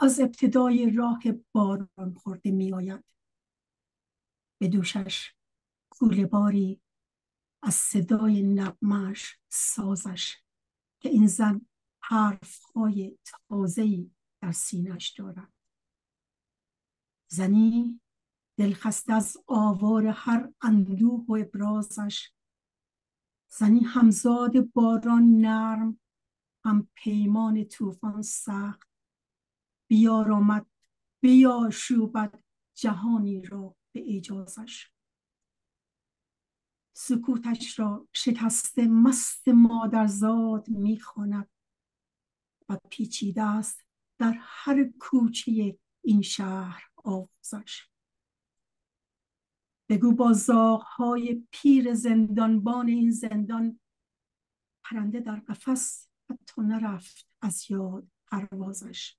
از ابتدای راه باران خورده می آید. به دوشش کوله باری از صدای نغمه‌اش سازش که این زن حرفهای تازه‌ای در سینه‌اش دارد. زنی دلخسته از آوار هر اندوه و ابرازش، زنی همزاد باران نرم، هم پیمان طوفان سخت، بیارامد بیاشوبد جهانی را به اعجازش. سکوتش را شکسته مست مادرزاد میخواند و پیچیده است در هر کوچه این شهر آوازش. بگو با زاغ‌های پیر زندانبان این زندان، پرنده در قفس حتی نرفت از یاد پروازش.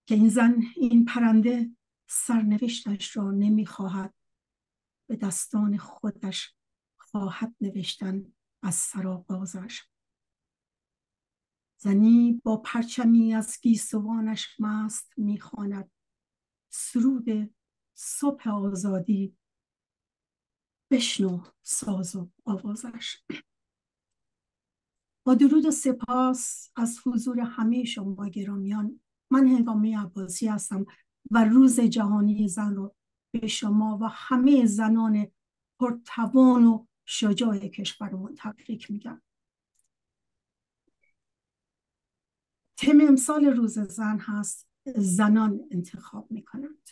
که این زن، این پرنده سرنوشتش را نمیخواهد، به دستان خودش خواهد نوشتن از سرآغازش. زنی با پرچمی از گیسوانش مست میخواند سرود صبح آزادی، بشنو ساز و آوازش. با درود و سپاس از حضور همه شما گرامیان، من هنگامه عباسی هستم و روز جهانی زن رو به شما و همه زنان پرتوان و شجاع کشورمون تبریک میگم. تم امسال روز زن هست زنان انتخاب میکنند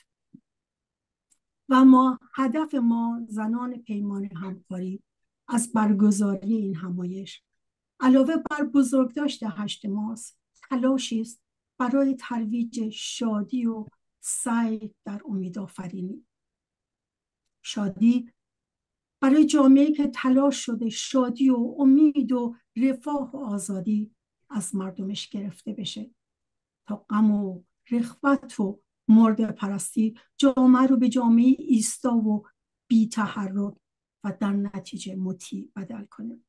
و هدف ما زنان پیمان همکاری از برگزاری این همایش علاوه بر بزرگداشت 8 مارس تلاشی است برای ترویج شادی و سعی در امیدآفرینی. شادی برای جامعه‌ای که تلاش شده شادی و امید و رفاه و آزادی از مردمش گرفته بشه تا غم و رغبت و مرده پرستی جامعه رو به جامعه ایستا و بی تحرک و در نتیجه مطیع بدل کنه.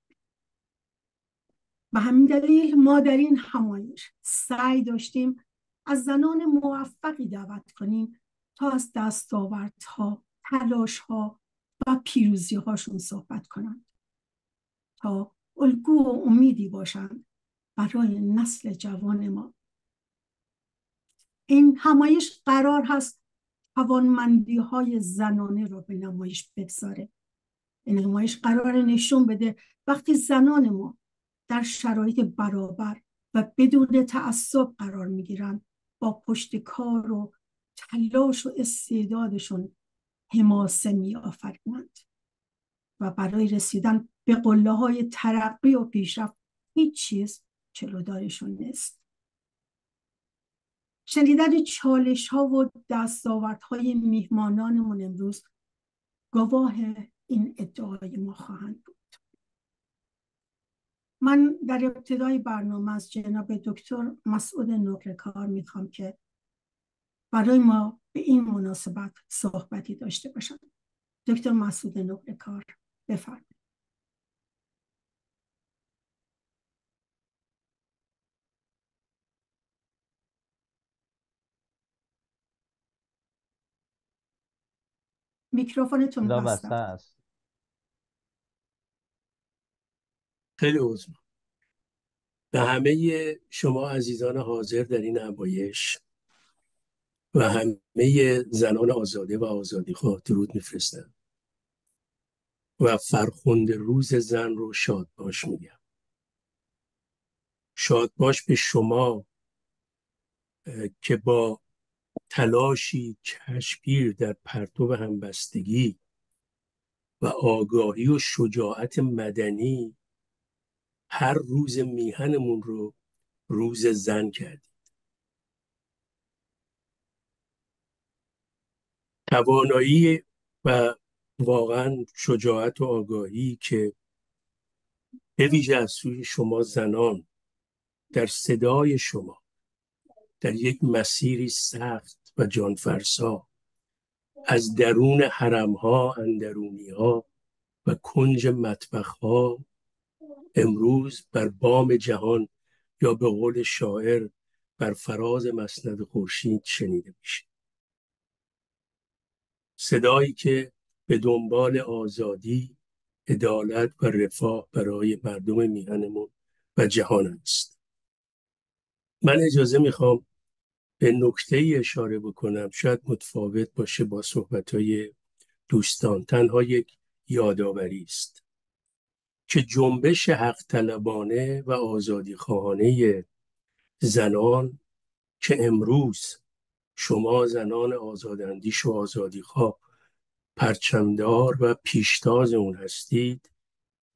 به همین دلیل ما در این همایش سعی داشتیم از زنان موفقی دعوت کنیم تا از دستاوردها، تلاشها و پیروزی‌هاشون صحبت کنند تا الگو و امیدی باشند برای نسل جوان ما. این همایش قرار هست توانمندی‌های زنانه رو به نمایش بگذاره. این همایش قرار نشون بده وقتی زنان ما در شرایط برابر و بدون تعصب قرار میگیرن، با پشت کار و تلاش و استعدادشون حماسه میآفرینند و برای رسیدن به قله‌های ترقی و پیشرفت هیچ چیز جلودارشون نیست. شنیدن چالش‌ها و دستاوردهای میهمانانمون امروز گواه این ادعای ما خواهند بود. من در ابتدای برنامه از جناب دکتر مسعود نقره‌کار میخوام که برای ما به این مناسبت صحبتی داشته باشند. دکتر مسعود نقره‌کار، بفرمایید. میکروفونتون بسته است. خیلی عذر. به همه شما عزیزان حاضر در این همایش و همه زنان آزاده و آزادیخواه درود میفرستم و فرخنده روز زن رو شاد باش میگم. شاد باش به شما که با تلاشی چشمگیر در پرتو همبستگی و آگاهی و شجاعت مدنی هر روز میهنمون رو روز زن کردید. توانایی و واقعا شجاعت و آگاهی که به ویژه از سوی شما زنان در صدای شما در یک مسیری سخت و جانفرسا از درون حرمها، اندرونیها و کنج مطبخها امروز بر بام جهان یا به قول شاعر بر فراز مسند خورشید شنیده میشه. صدایی که به دنبال آزادی، عدالت و رفاه برای مردم میهنمون و جهان است. من اجازه میخوام به نکته اشاره بکنم، شاید متفاوت باشه با صحبتهای دوستان. تنها یک یادآوری است که جنبش حق طلبانه و آزادی خواهانه زنان که امروز شما زنان آزاداندیش و آزادیخواه پرچمدار و پیشتاز اون هستید،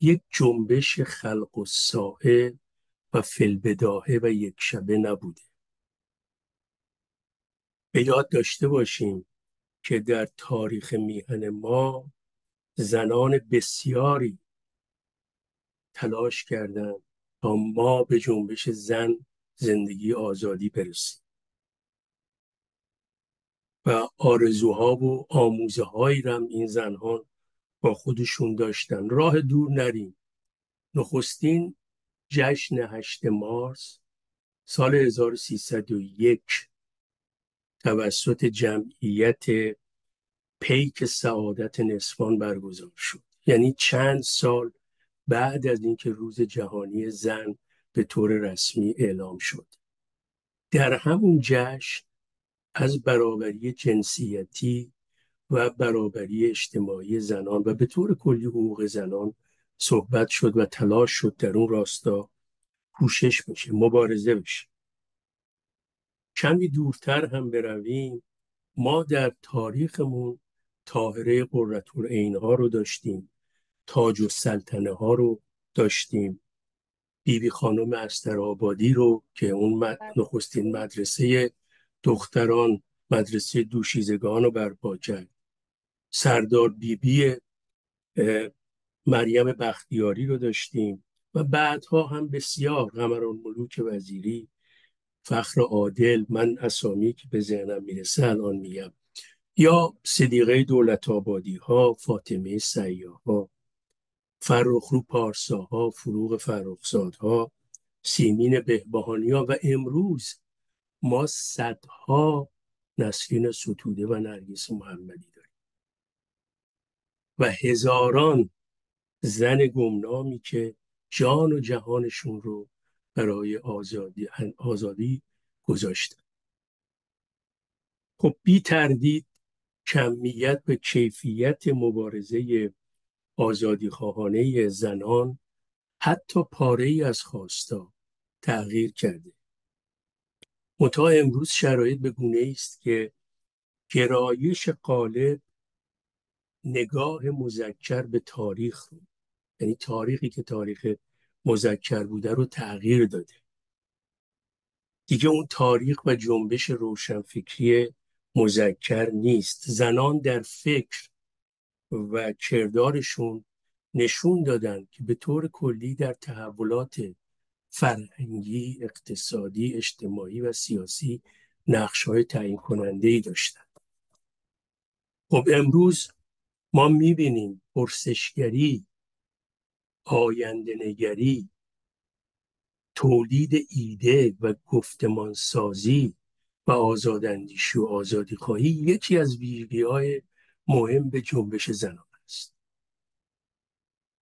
یک جنبش خلق الساعه و فی‌البداهه و یک شبه نبوده. به یاد داشته باشیم که در تاریخ میهن ما زنان بسیاری تلاش کردند تا ما به جنبش زن زندگی آزادی برسیم و آرزوها و آموزه هایی رم این زنها با خودشون داشتن. راه دور نریم. نخستین جشن 8 مارس سال 1301 توسط جمعیت پیک سعادت نسوان برگزار شد. یعنی چند سال بعد از اینکه روز جهانی زن به طور رسمی اعلام شد. در همون جشن از برابری جنسیتی و برابری اجتماعی زنان و به طور کلی حقوق زنان صحبت شد و تلاش شد در اون راستا کوشش بشه، مبارزه بشه. کمی دورتر هم برویم، ما در تاریخمون طاهره قرةالعین ها رو داشتیم، تاج السلطنه ها رو داشتیم، بیبی خانم استرآبادی رو که اون نخستین مدرسه دختران، مدرسه دوشیزگان رو برپا کرد، سردار بیبی مریم بختیاری رو داشتیم و بعدها هم بسیار، قمرالملوک وزیری، فخر عادل، من اسامی که به ذهنم میرسه الان میگم، یا صدیقه دولت آبادی ها، فاطمه سیاها، فرخرو پارساها، فروغ فرخزادها، سیمین بهبهانی ها و امروز ما صدها نسرین ستوده و نرگس محمدی داریم و هزاران زن گمنامی که جان و جهانشون رو برای آزادی گذاشتن. خب بی تردید کمیت و کیفیت مبارزه آزادی خواهانه زنان حتی پاره ای از خواستا تغییر کرده. منتها امروز شرایط به گونه است که گرایش غالب نگاه مذکر به تاریخ رو، یعنی تاریخی که تاریخ مذکر بوده رو تغییر داده. دیگه اون تاریخ و جنبش روشنفکری مذکر نیست. زنان در فکر و کردارشون نشون دادن که به طور کلی در تحولات فرهنگی، اقتصادی، اجتماعی و سیاسی نقش‌های تعیین کننده‌ای داشتن. خب امروز ما می‌بینیم پرسشگری، آینده‌نگری، تولید ایده و گفتمانسازی و آزاداندیشی و آزادیخواهی یکی از ویژگی‌های مهم به جنبش زنان است.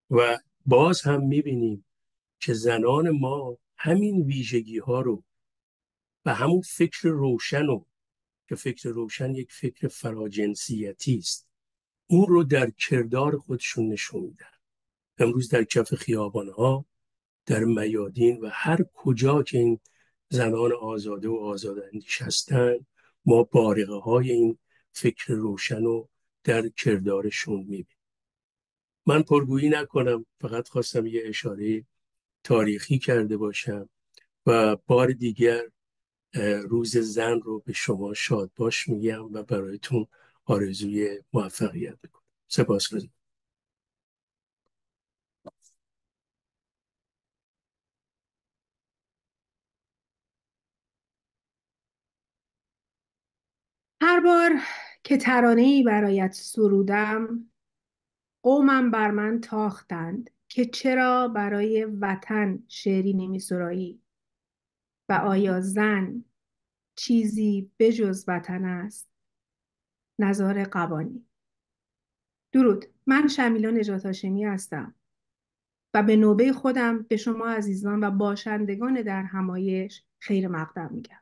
و باز هم می‌بینیم که زنان ما همین ویژگی‌ها رو و همون فکر روشن رو، که فکر روشن یک فکر فراجنسیتی است، اون رو در کردار خودشون نشون میدن. امروز در کف خیابان‌ها، در میادین و هر کجا که این زنان آزاده و آزاداندیش هستند، ما بارقه های این فکر روشن رو در کردارشون میبینیم. من پرگویی نکنم، فقط خواستم یه اشاره تاریخی کرده باشم و بار دیگر روز زن رو به شما شاد باش میگم و برایتون آرزوی موفقیت میکنم. سپاسگزارم. هر بار که ترانه‌ای برایت سرودم، قومم بر من تاختند که چرا برای وطن شعری نمی سرایی و آیا زن چیزی بجز وطن است. نزار قبانی. درود، من شمیلا نجات هاشمی هستم و به نوبه خودم به شما عزیزان و باشندگان در همایش خیر مقدم میگم.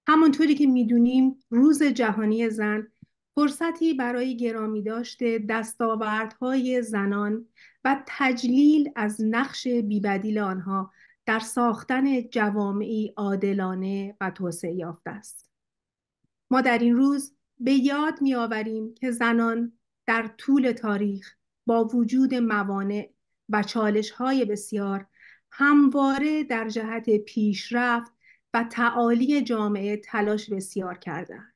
همانطوری که میدونیم روز جهانی زن فرصتی برای گرامی داشته دستاوردهای زنان و تجلیل از نقش بیبدیل آنها در ساختن جوامعی عادلانه و توسعه یافته است. ما در این روز به یاد می‌آوریم که زنان در طول تاریخ با وجود موانع و چالش‌های بسیار همواره در جهت پیشرفت و تعالی جامعه تلاش بسیار کردند.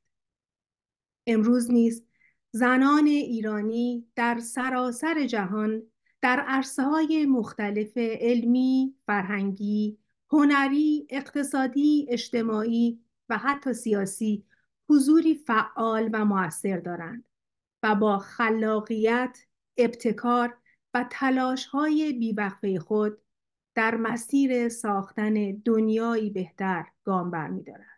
امروز نیز زنان ایرانی در سراسر جهان در عرصه‌های مختلف علمی، فرهنگی، هنری، اقتصادی، اجتماعی و حتی سیاسی حضوری فعال و مؤثر دارند و با خلاقیت، ابتکار و تلاش‌های بی‌وقفه خود در مسیر ساختن دنیایی بهتر گام برمی‌دارند.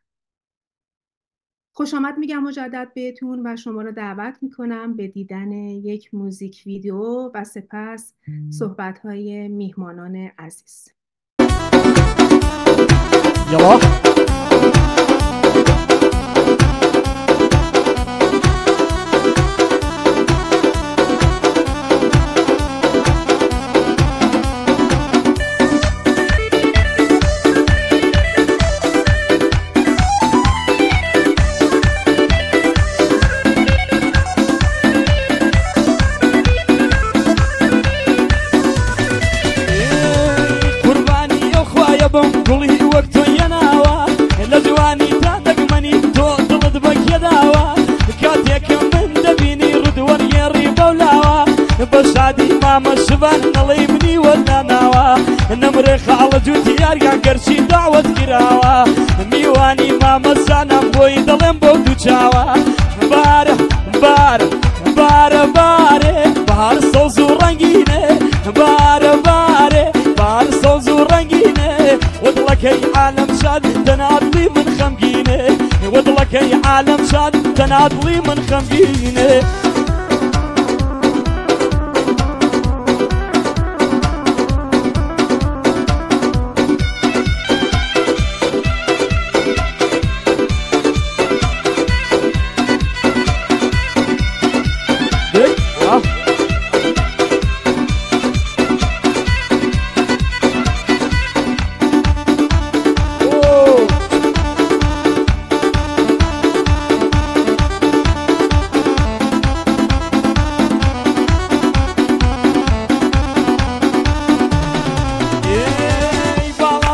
خوش آمد میگم مجدد بهتون و شما رو دعوت میکنم به دیدن یک موزیک ویدیو و سپس صحبت‌های میهمانان عزیز. یلا قولي وقت يناوى لجواني تادقمني تو طلد بك يداوى كاتيك من دبيني رد وريري بولاوى بشادي ماما الشبان نليمني ولا ناوى نمرخ على جوتي يارقا قرشي دعوة كراوى ميواني ماما السانم بوي دلم بودو چاوى باره باره باره باره بار سوزو رنگينه باره باره بار سوزو رنگينه وضلك اي عالم شاد تناضلي من خمقينه وضلك اي عالم شاد تناضلي من خمقينه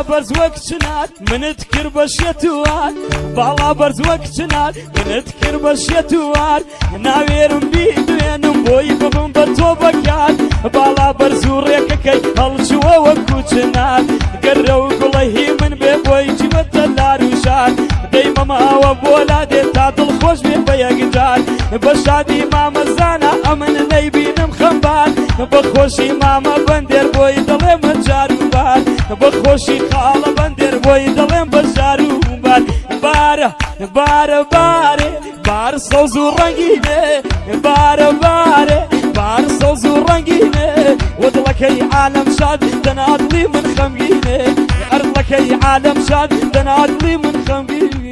برز وقتنا منذكر بشيتوار بالا برز وقتنا منذكر بشيتوار ناويرم بيدوينم بوي ببن بتوبكار بالا برز وريككي هالشوا وكوتشنا قروا قليه من بيبوي جبت اللاروشان دايما ما وبولادي تعطل خوش بيقدار بشادي ماما زانا امن ليبين مخنبان بخوشي ماما بندر بوي دلي مجاروبان بخوشي خاله بندر بوي دلي مجاروبان باره باره باره بار سوزو رنگينه باره باره بار سوزو رنگينه ودلك اي عالم شاد تناضلي من خمقينه ارضلك اي عالم شاد تناضلي من خمقينه.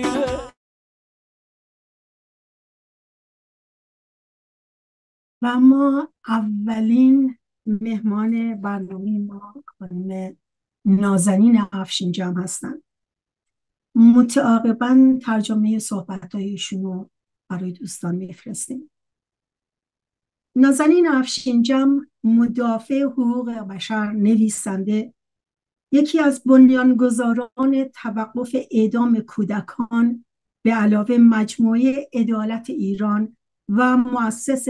و ما اولین مهمان برنامه ما خانم نازنین افشینجان هستند. متعاقباً ترجمه صحبت‌هایشون رو برای دوستان میفرستیم. نازنین افشینجان مدافع حقوق بشر، نویسنده، یکی از بنیانگذاران توقف اعدام کودکان به علاوه مجموعه عدالت ایران و مؤسس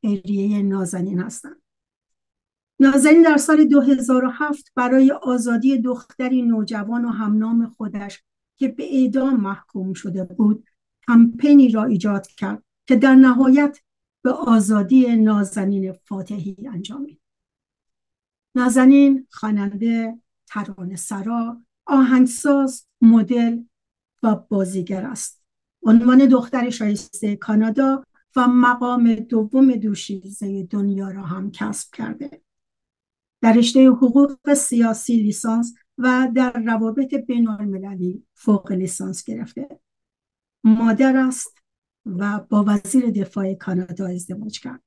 خیریه نازنین هستند. نازنین در سال 2007 برای آزادی دختری نوجوان و همنام خودش که به اعدام محکوم شده بود کمپینی را ایجاد کرد که در نهایت به آزادی نازنین فاتحی انجامید. نازنین خواننده، ترانه‌سرا، آهنگساز، مدل، و بازیگر است. عنوان دختر شایسته کانادا و مقام دوم دوشیزه دنیا را هم کسب کرده. در رشته حقوق سیاسی لیسانس و در روابط بین المللی فوق لیسانس گرفته. مادر است و با وزیر دفاع کانادا ازدواج کرد.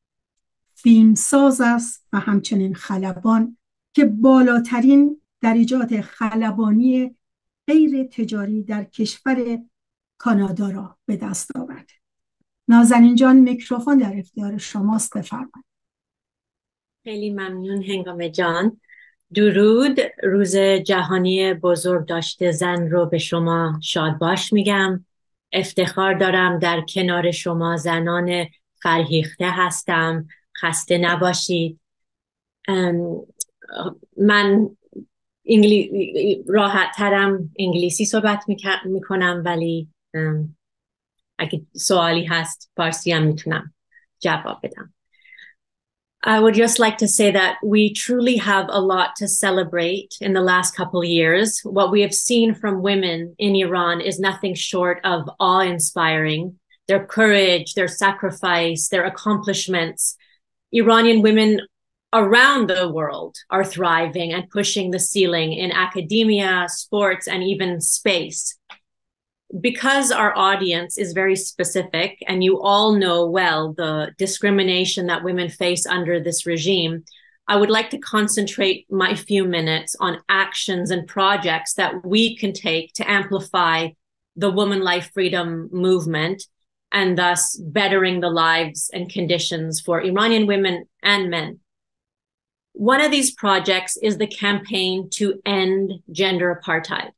فیلمساز است و همچنین خلبان که بالاترین درجات خلبانی غیر تجاری در کشور کانادا را به دست آورد. نازنین جان، میکروفون در اختیار شماست، بفرمایید. خیلی ممنون هنگامه جان. درود، روز جهانی بزرگ داشته زن رو به شما شاد باش میگم. افتخار دارم در کنار شما زنان فرهیخته هستم. خسته نباشید. من راحت ترم انگلیسی صحبت میکنم، ولی اگه سوالی هست فارسی هم میتونم جواب بدم. I would just like to say that we truly have a lot to celebrate in the last couple of years. What we have seen from women in Iran is nothing short of awe-inspiring. Their courage, their sacrifice, their accomplishments. Iranian women around the world are thriving and pushing the ceiling in academia, sports, and even space. Because our audience is very specific, and you all know well the discrimination that women face under this regime, I would like to concentrate my few minutes on actions and projects that we can take to amplify the woman life freedom movement and thus bettering the lives and conditions for Iranian women and men. One of these projects is the campaign to end gender apartheid.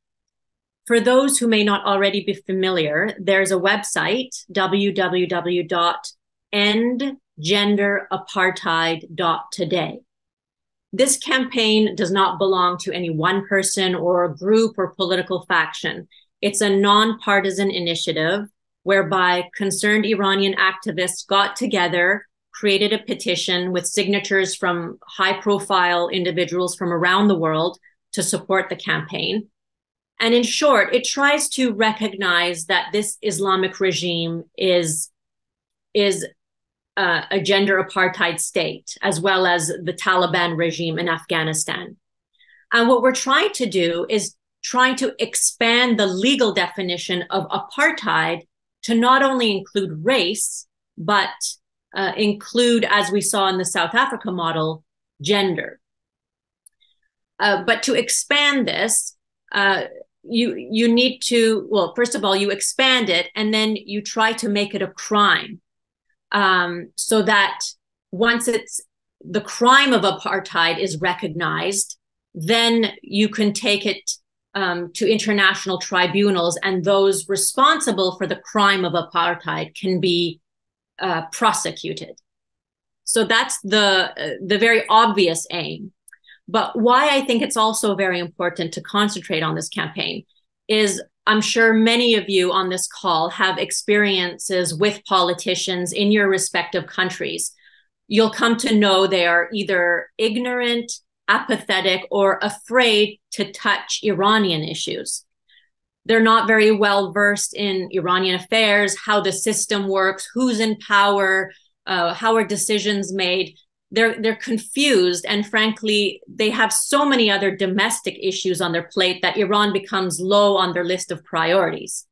For those who may not already be familiar, there's a website, www.endgenderapartheid.today. This campaign does not belong to any one person or a group or political faction. It's a nonpartisan initiative whereby concerned Iranian activists got together, created a petition with signatures from high-profile individuals from around the world to support the campaign. And in short, it tries to recognize that this Islamic regime is a gender apartheid state, as well as the Taliban regime in Afghanistan. And what we're trying to do is trying to expand the legal definition of apartheid to not only include race, but include, as we saw in the South Africa model, gender. But to expand this, you need to, well, first of all, you expand it and then you try to make it a crime, so that once it's the crime of apartheid is recognized, then you can take it to international tribunals, and those responsible for the crime of apartheid can be prosecuted. So that's the very obvious aim. But why I think it's also very important to concentrate on this campaign is I'm sure many of you on this call have experiences with politicians in your respective countries. You'll come to know they are either ignorant, apathetic, or afraid to touch Iranian issues. They're not very well versed in Iranian affairs, how the system works, who's in power, how are decisions made. They're confused, and frankly, they have so many other domestic issues on their plate that Iran becomes low on their list of priorities.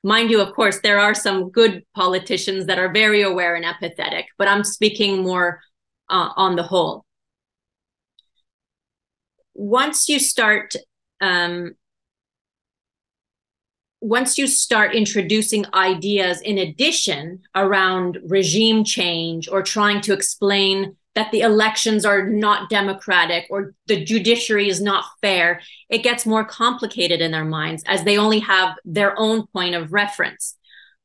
Mind you, of course, there are some good politicians that are very aware and empathetic, but I'm speaking more on the whole. Once you start introducing ideas in addition around regime change or trying to explain that the elections are not democratic or the judiciary is not fair, it gets more complicated in their minds as they only have their own point of reference.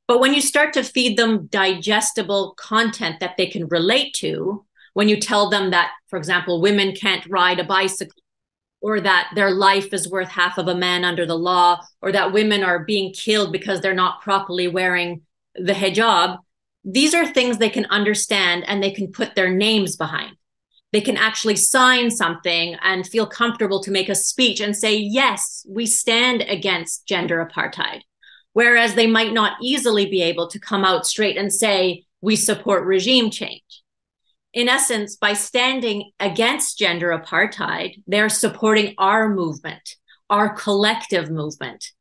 But when you start to feed them digestible content that they can relate to, when you tell them that, for example, women can't ride a bicycle, or that their life is worth half of a man under the law, or that women are being killed because they're not properly wearing the hijab, these are things they can understand and they can put their names behind. They can actually sign something and feel comfortable to make a speech and say, yes, we stand against gender apartheid. whereas they might not easily be able to come out straight and say, we support regime change. In essence, by standing against gender apartheid, they're supporting our movement, our collective movement.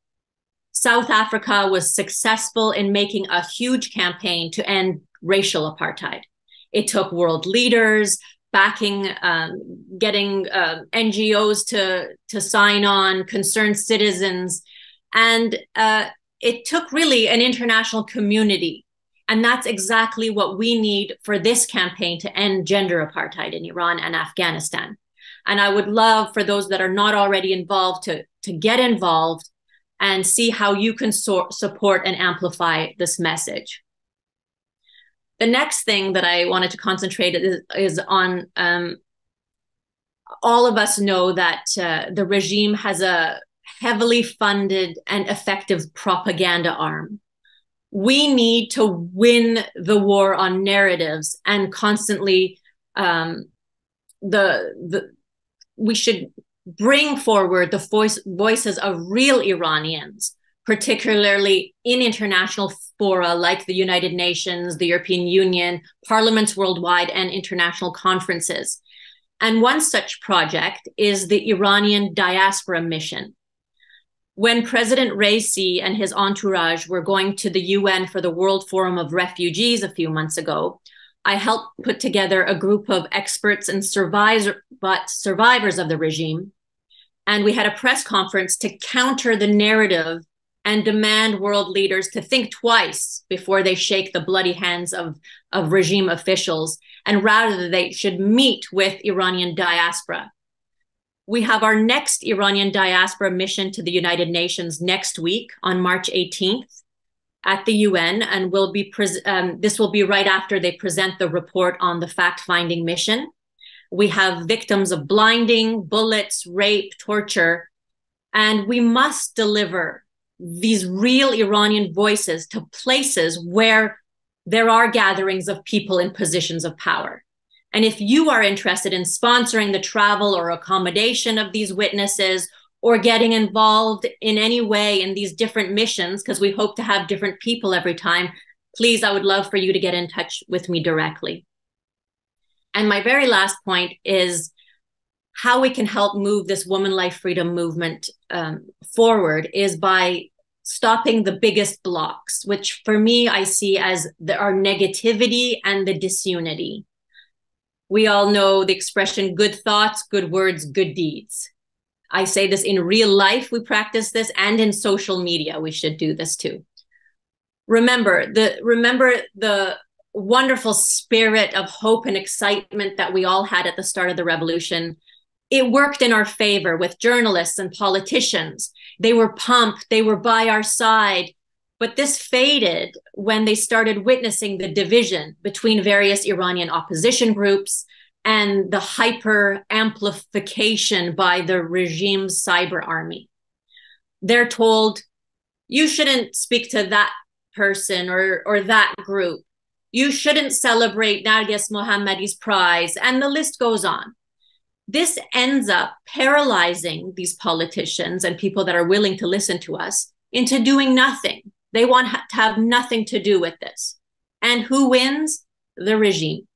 South Africa was successful in making a huge campaign to end racial apartheid. It took world leaders backing, getting NGOs to sign on, concerned citizens, and it took really an international community. And that's exactly what we need for this campaign to end gender apartheid in Iran and Afghanistan. And I would love for those that are not already involved to get involved and see how you can support and amplify this message. The next thing that I wanted to concentrate is on, all of us know that the regime has a heavily funded and effective propaganda arm. We need to win the war on narratives and constantly we should bring forward the voices of real Iranians, particularly in international fora like the United Nations, the European Union, parliaments worldwide, and international conferences. And one such project is the Iranian Diaspora Mission. When President Raisi and his entourage were going to the UN for the World Forum of Refugees a few months ago, I helped put together a group of experts and survivors of the regime. And we had a press conference to counter the narrative and demand world leaders to think twice before they shake the bloody hands of regime officials, and rather they should meet with Iranian diaspora. We have our next Iranian diaspora mission to the United Nations next week on March 18th at the UN, and this will be right after they present the report on the fact-finding mission. We have victims of blinding, bullets, rape, torture, and we must deliver these real Iranian voices to places where there are gatherings of people in positions of power. And if you are interested in sponsoring the travel or accommodation of these witnesses, or getting involved in any way in these different missions, because we hope to have different people every time, please, I would love for you to get in touch with me directly. And my very last point is how we can help move this woman life freedom movement forward is by stopping the biggest blocks, which for me, I see as our negativity and the disunity. We all know the expression, good thoughts, good words, good deeds. I say this in real life, we practice this, and in social media, we should do this too. Remember the wonderful spirit of hope and excitement that we all had at the start of the revolution. It worked in our favor with journalists and politicians. They were pumped, they were by our side, but this faded when they started witnessing the division between various Iranian opposition groups and the hyper amplification by the regime's cyber army. They're told, you shouldn't speak to that person or that group. You shouldn't celebrate Narges Mohammadi's prize, and the list goes on. This ends up paralyzing these politicians and people that are willing to listen to us into doing nothing. They want to have nothing to do with this. And who wins? The regime.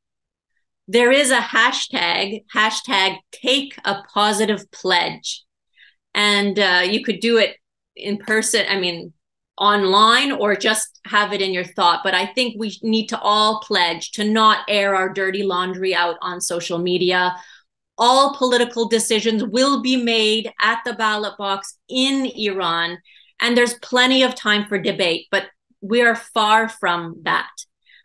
There is a hashtag take a positive pledge. And you could do it in person, online, or just have it in your thought. But I think we need to all pledge to not air our dirty laundry out on social media. All political decisions will be made at the ballot box in Iran. And there's plenty of time for debate, but we are far from that.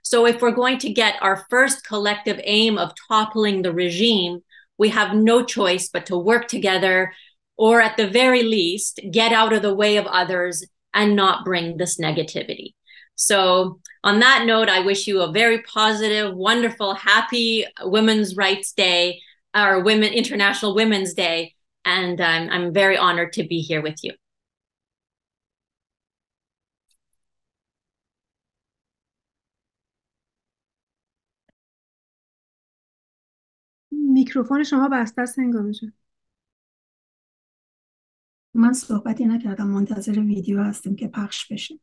So if we're going to get our first collective aim of toppling the regime, we have no choice but to work together, or at the very least, get out of the way of others and not bring this negativity. So on that note, I wish you a very positive, wonderful, happy Women's Rights Day, or International Women's Day. And I'm very honored to be here with you. میکروفون شما بسته است هنگام جان. من صحبتی نکردم، منتظر ویدیو هستیم که پخش بشه.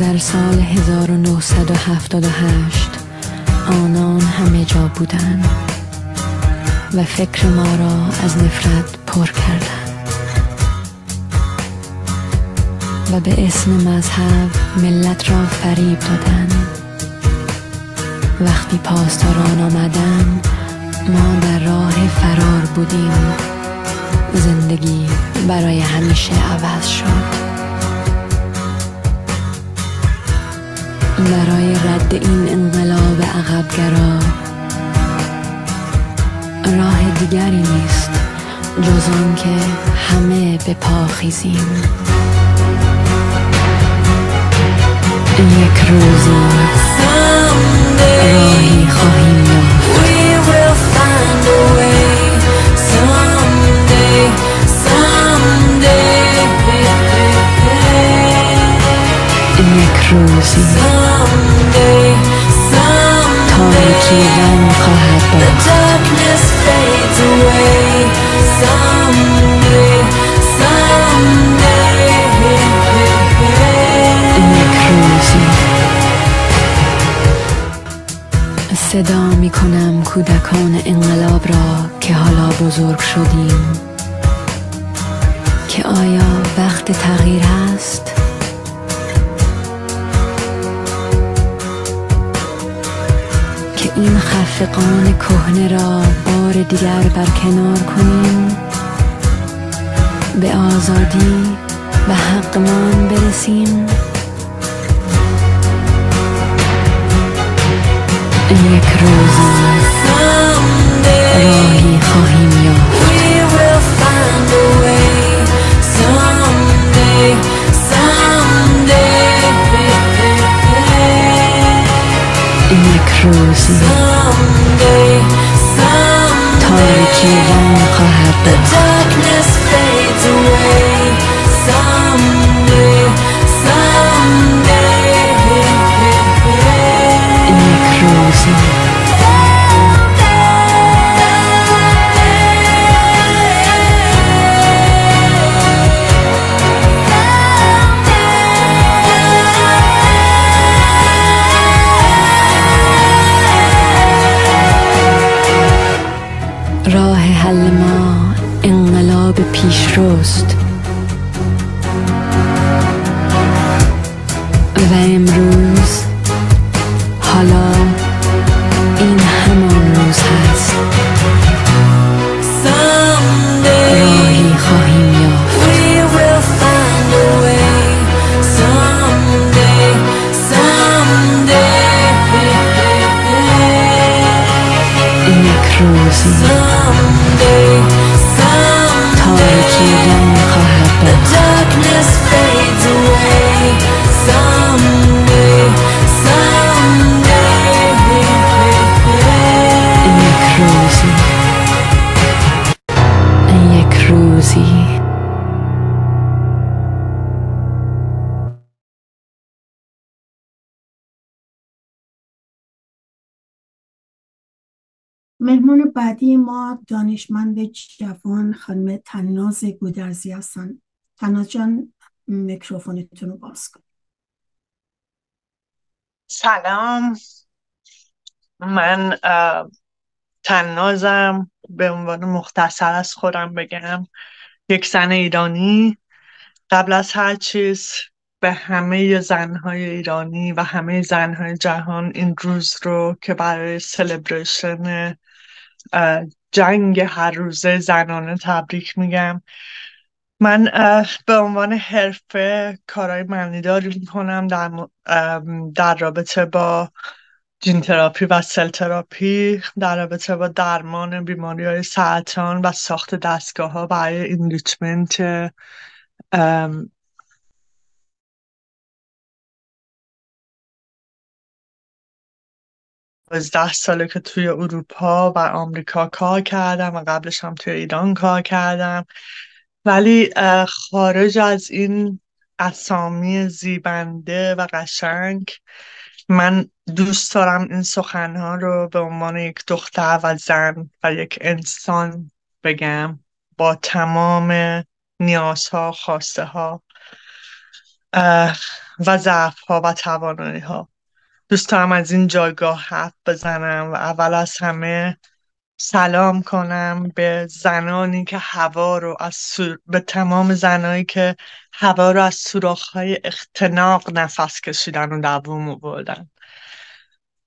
در سال 1978 آنان همه جا بودند و فکر ما را از نفرت پر کردند و به اسم مذهب ملت را فریب دادند. وقتی پاسداران آمدند ما در راه فرار بودیم. زندگی برای همیشه عوض شد. برای رد این انقلاب عقبگرا راه دیگری نیست جز آن که همه به پا خیزیم. یک روزی راهی خواهیم یافت. یک روزی تاریکی رنگ خواهد باخت. یک روزی صدا می کنم کودکان انقلاب را که حالا بزرگ شدیم که آیا وقت تغییر هست؟ که این خفقان کهنه را بار دیگر برکنار کنیم، به آزادی و حقمان برسیم. یک روزی راهی خواهیم یافت. یک روزی تاریکی رنگ خواهد باخت. یک روزی راه حل ما انقلاب پیشروست و امروز حالا این همان روز هست. راهی خواهیم یافت. یک روزی تاریکی رنگ خواهد باخت. یک روزی مهمان بعدی ما دانشمند جوان خانم تناز گودرزی هستن. تناز جان، میکروفونتون رو باز کن. سلام، من تنازم. به عنوان مختصر از خودم بگم، یک زن ایرانی. قبل از هر چیز به همه زنهای ایرانی و همه زنهای جهان این روز رو که برای سلبریشن جنگ هر روزه زنانه تبریک میگم. من به عنوان حرفه کارهای معنیداری میکنم در رابطه با جین تراپی و سل تراپی، در رابطه با درمان بیماری‌های سرطان و ساخت دستگاه‌ها برای انریچمنت 12 ساله که توی اروپا و آمریکا کار کردم و قبلش هم توی ایران کار کردم، ولی خارج از این اسامی زیبنده و قشنگ، من دوست دارم این سخنها رو به عنوان یک دختر و زن و یک انسان بگم، با تمام نیازها، خواسته ها و ضعف ها و توانایی ها. دوست دارم از این جایگاه حرف بزنم و اول از همه سلام کنم به زنانی که هوا رو به تمام زنایی که هوا رو از سوراخ‌های اختناق نفس کشیدن و دووم آوردن.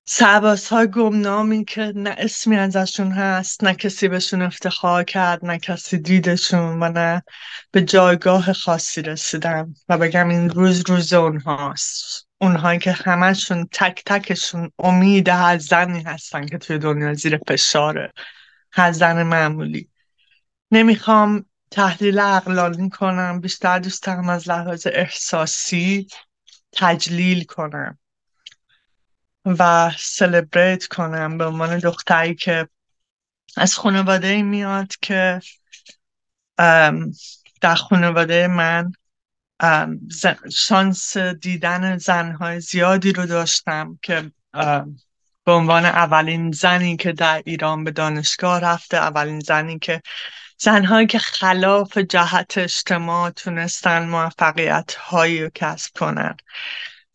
سربازهای گمنامی که نه اسمی ازشون هست، نه کسی بهشون افتخار کرد، نه کسی دیدشون و نه به جایگاه خاصی رسیدن و بگم این روز اونهاست. اونهایی که همشون تک تکشون امید هر زنی هستن که توی دنیا زیر فشاره، هر زن معمولی. نمیخوام تحلیل عقلانی کنم، بیشتر دوست دارم از لحاظ احساسی تجلیل کنم و سلبریت کنم به عنوان دختری که از خانواده میاد که در خانواده من شانس دیدن زنهای زیادی رو داشتم که به عنوان اولین زنی که در ایران به دانشگاه رفته، اولین زنی که زنهایی که خلاف جهت اجتماع تونستن موفقیت هایی رو کسب کنن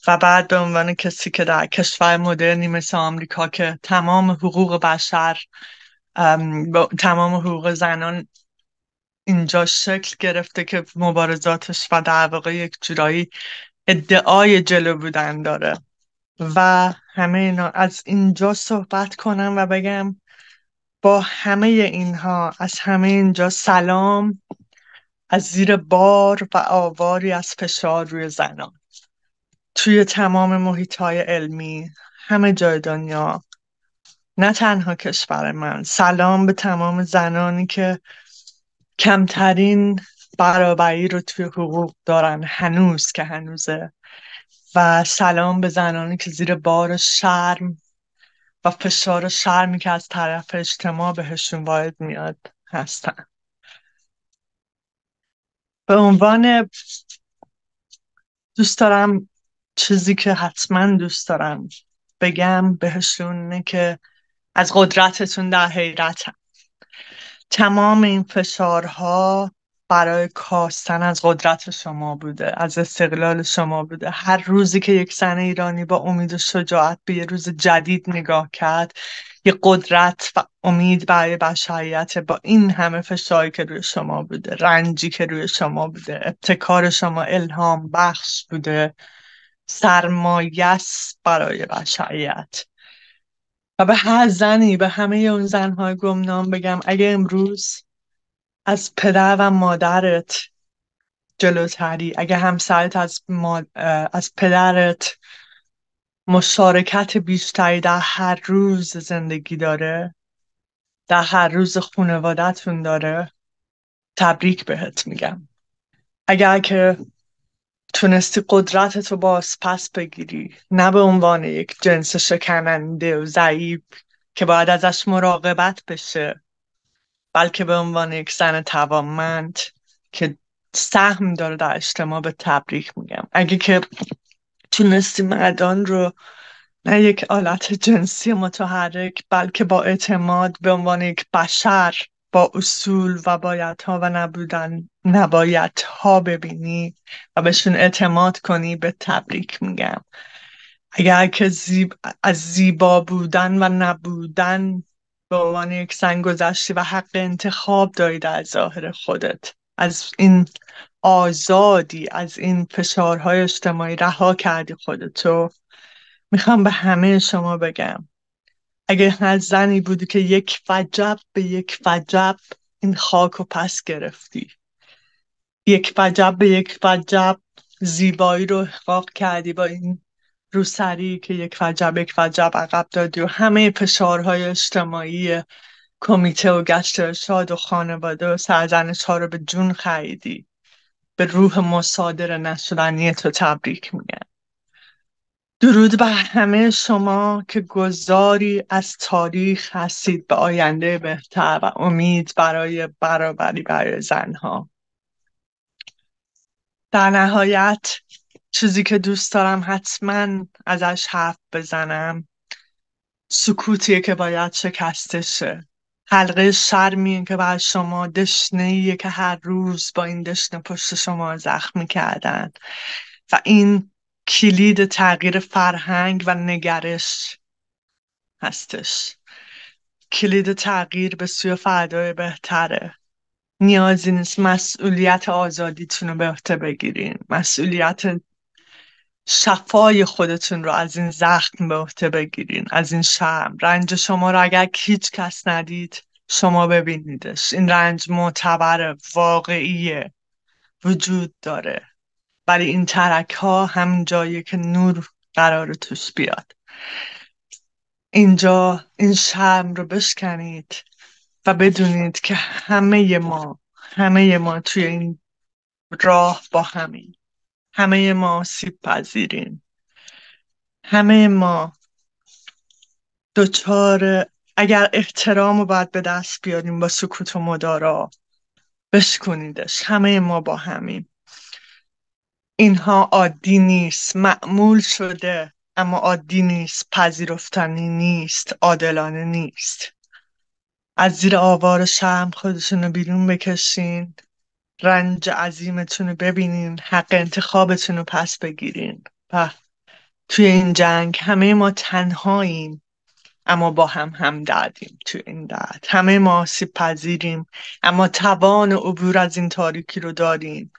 و بعد به عنوان کسی که در کشور مدرنی مثل آمریکا که تمام حقوق بشر، تمام حقوق زنان اینجا شکل گرفته که مبارزاتش و در واقع یک جورایی ادعای جلو بودن داره و همه اینا، از اینجا صحبت کنم و بگم با همه اینها، از همه اینجا سلام از زیر بار و آواری از فشار روی زنان توی تمام محیط‌های علمی، همه جای دنیا، نه تنها کشور من. سلام به تمام زنانی که کمترین برابری رو توی حقوق دارن هنوز که هنوزه، و سلام به زنانی که زیر بار شرم و فشار شرمی که از طرف اجتماع بهشون وارد میاد هستن. به عنوان دوست دارم چیزی که حتما دوست دارم بگم بهشون اینه که از قدرتتون در حیرتم. تمام این فشارها برای کاستن از قدرت شما بوده، از استقلال شما بوده. هر روزی که یک زن ایرانی با امید و شجاعت به یه روز جدید نگاه کرد، یه قدرت و امید برای بشریت، با این همه فشاری که روی شما بوده، رنجی که روی شما بوده، ابتکار شما الهام بخش بوده، سرمایه‌اش برای بشریت. و به هر زنی، به همه اون زنهای گمنام بگم اگه امروز از پدر و مادرت جلوتری، اگه همسرت از پدرت مشارکت بیشتری در هر روز زندگی داره، در هر روز خانواده‌تون داره، تبریک بهت میگم. اگر که تونستی قدرتتو باز پس بگیری، نه به عنوان یک جنس شکننده و ضعیف که باید ازش مراقبت بشه، بلکه به عنوان یک زن توانمند که سهم داره در اجتماع، به تبریک میگم. اگه که تونستی مردان رو نه یک آلت جنسی متحرک، بلکه با اعتماد به عنوان یک بشر با اصول و بایدها و نبایدها ببینی و بهشون اعتماد کنی، به تبریک میگم. اگر که از زیبا بودن و نبودن به عنوان یک زن گذشتی و حق انتخاب داری در ظاهر خودت، از این آزادی، از این فشارهای اجتماعی رها کردی خودتو، میخوام به همه شما بگم اگه هر زنی بودی که یک وجب به یک وجب این خاک رو پس گرفتی، یک وجب به یک وجب زیبایی رو احقاق کردی با این روسری که یک وجب عقب دادی و همه فشارهای اجتماعی کمیته و گشت ارشاد و خانواده و سرزنش ها رو به جون خریدی، به روح مصادره نشدنی تو تبریک میگم. درود بر همه شما که گذاری از تاریخ هستید به آینده بهتر و امید برای برابری برای زنها. در نهایت چیزی که دوست دارم حتما ازش حرف بزنم سکوتیه که باید شکسته شه. حلقه شرمیه که بر شما دشنه‌ایه که هر روز با این دشنه پشت شما زخمی کردن و این کلید تغییر فرهنگ و نگرش هستش. کلید تغییر به سوی فردای بهتره. نیازی نیست مسئولیت آزادیتون رو به عهده بگیرین. مسئولیت شفای خودتون رو از این زخم به عهده بگیرین، از این شرم. رنج شما رو اگر هیچ کس ندید شما ببینیدش. این رنج معتبره، واقعیه، وجود داره. ولی این ترک ها همین جاییه که نور قراره توش بیاد. اینجا این شرم رو بشکنید و بدونید که همه ما توی این راه با همین. همه ما آسیب پذیریم. همه ما اگر احترام رو باید به دست بیاریم با سکوت و مدارا بشکنیدش. همه ما با همین. اینها عادی نیست، معمول شده، اما عادی نیست، پذیرفتنی نیست، عادلانه نیست. از زیر آوار شرم خودتون رو بیرون بکشین، رنج عظیمتون رو ببینین، حق انتخابتون رو پس بگیرین. و توی این جنگ همه ما تنهاییم اما با هم همدردیم. توی این درد همه ما آسیب پذیریم اما توان عبور از این تاریکی رو داریم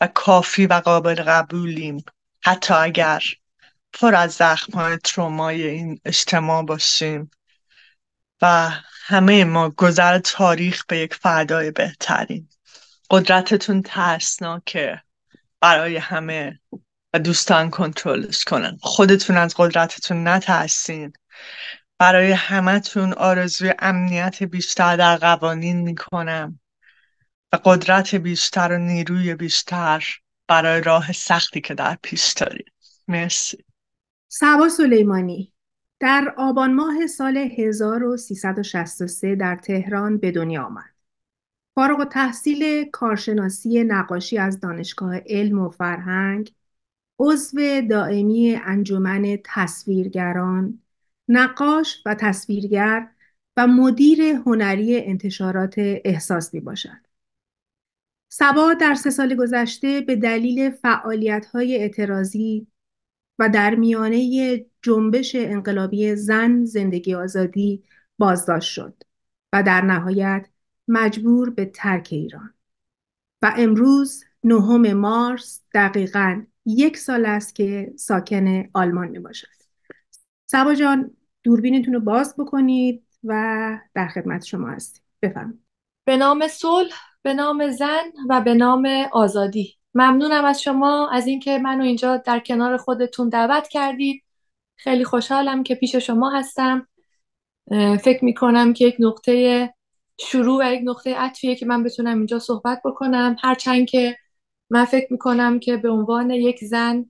و کافی و قابل قبولیم، حتی اگر پر از زخم‌های ترومای این اجتماع باشیم. و همه ما گذر تاریخ به یک فردای بهتریم. قدرتتون ترسناکه برای همه و دوستان کنترلش کنن. خودتون از قدرتتون نترسین. برای همتون آرزوی امنیت بیشتر در قوانین میکنم و قدرت بیشتر و نیروی بیشتر برای راه سختی که در پیش دارید. مرسی. صبا سلیمانی در آبان ماه سال 1363 در تهران به دنیا آمد. فارغ التحصیل کارشناسی نقاشی از دانشگاه علم و فرهنگ، عضو دائمی انجمن تصویرگران، نقاش و تصویرگر و مدیر هنری انتشارات احساس می‌باشد. صبا در 3 سال گذشته به دلیل فعالیت‌های اعتراضی و در میانه جنبش انقلابی زن زندگی آزادی بازداشت شد و در نهایت مجبور به ترک ایران. و امروز 9 مارس دقیقاً 1 سال است که ساکن آلمان می باشد. صبا جان، دوربینتون رو باز بکنید و در خدمت شما هستیم. بفرمایید. به نام صلح، به نام زن و به نام آزادی. ممنونم از شما از اینکه منو اینجا در کنار خودتون دعوت کردید. خیلی خوشحالم که پیش شما هستم. فکر میکنم که یک نقطه شروع و یک نقطه عطفیه که من بتونم اینجا صحبت بکنم، هرچند که من فکر میکنم که به عنوان یک زن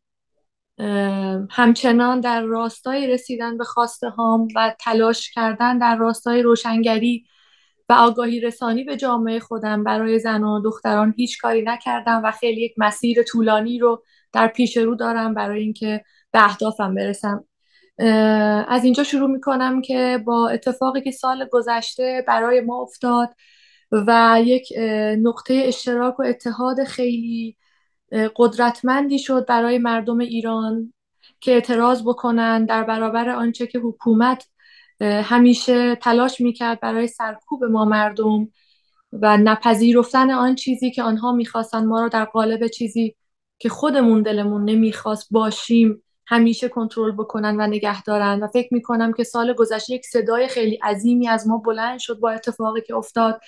همچنان در راستای رسیدن به خواسته هام و تلاش کردن در راستای روشنگری و آگاهی رسانی به جامعه خودم برای زنان و دختران هیچ کاری نکردم و خیلی یک مسیر طولانی رو در پیش رو دارم برای اینکه به اهدافم برسم. از اینجا شروع میکنم که با اتفاقی که سال گذشته برای ما افتاد و یک نقطه اشتراک و اتحاد خیلی قدرتمندی شد برای مردم ایران که اعتراض بکنن در برابر آنچه که حکومت همیشه تلاش میکرد برای سرکوب ما مردم و نپذیرفتن آن چیزی که آنها میخواستن ما رو در قالب چیزی که خودمون دلمون نمیخواست باشیم همیشه کنترل بکنن و نگه دارن. و فکر میکنم که سال گذشته یک صدای خیلی عظیمی از ما بلند شد با اتفاقی که افتاد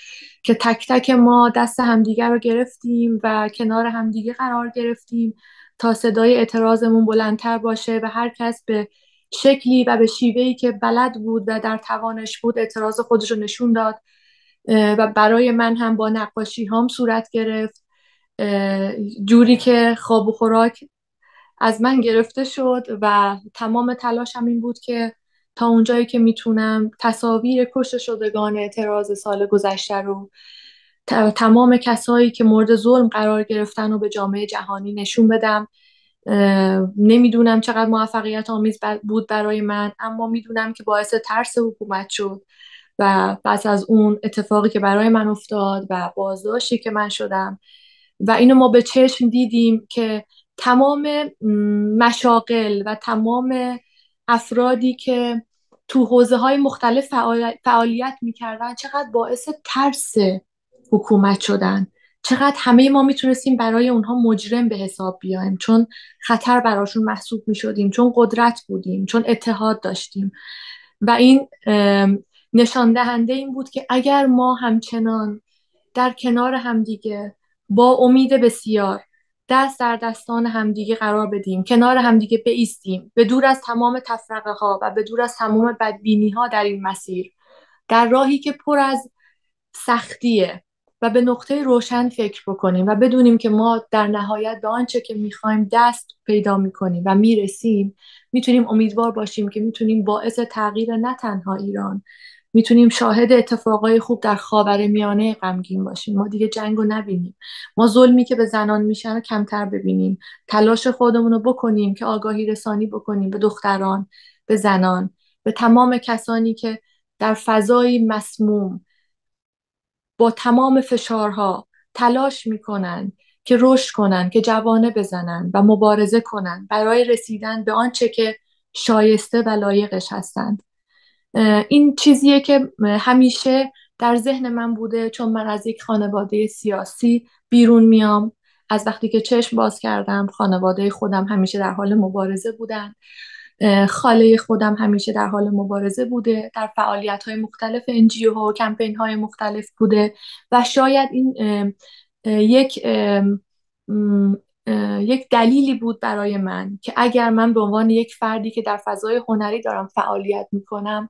که تک تک ما دست همدیگر رو گرفتیم و کنار همدیگه قرار گرفتیم تا صدای اعتراضمون بلندتر باشه و هر کس به شکلی و به شیوهی که بلد بود و در توانش بود اعتراض خودش رو نشون داد و برای من هم با نقاشی هام صورت گرفت، جوری که خواب و خوراک از من گرفته شد و تمام تلاشم این بود که تا اونجایی که میتونم تصاویر کشته شدگان اعتراض سال گذشته رو، تمام کسایی که مورد ظلم قرار گرفتن رو به جامعه جهانی نشون بدم. نمیدونم چقدر موفقیت آمیز بود برای من، اما میدونم که باعث ترس حکومت شد و پس از اون اتفاقی که برای من افتاد و بازداشتی که من شدم و اینو ما به چشم دیدیم که تمام مشاغل و تمام افرادی که تو حوزه‌های مختلف فعالیت میکردن چقدر باعث ترس حکومت شدن، چقدر همه ما میتونستیم برای اونها مجرم به حساب بیایم، چون خطر براشون محسوب میشدیم، چون قدرت بودیم، چون اتحاد داشتیم. و این نشان دهنده این بود که اگر ما همچنان در کنار همدیگه با امید بسیار دست در دستان همدیگه قرار بدیم، کنار همدیگه بایستیم، به دور از تمام تفرقه ها و به دور از تمام بدبینی ها در این مسیر، در راهی که پر از سختیه، و به نقطه روشن فکر بکنیم و بدونیم که ما در نهایت به آنچه که میخوایم دست پیدا میکنیم و میرسیم، میتونیم امیدوار باشیم که میتونیم باعث تغییر نه تنها ایران، میتونیم شاهد اتفاقای خوب در خاورمیانه غمگین باشیم. ما دیگه جنگو نبینیم، ما ظلمی که به زنان میشن رو کمتر ببینیم، تلاش خودمون رو بکنیم که آگاهی رسانی بکنیم به دختران، به زنان، به تمام کسانی که در فضای مسموم با تمام فشارها تلاش میکنن که رشد کنن، که جوانه بزنن و مبارزه کنن برای رسیدن به آنچه که شایسته و لایقش هستند. این چیزیه که همیشه در ذهن من بوده، چون من از یک خانواده سیاسی بیرون میام. از وقتی که چشم باز کردم خانواده خودم همیشه در حال مبارزه بودن، خاله خودم همیشه در حال مبارزه بوده، در فعالیت‌های مختلف NGO ها و کمپین‌های مختلف بوده و شاید این یک دلیلی بود برای من که اگر من به عنوان یک فردی که در فضای هنری دارم فعالیت میکنم،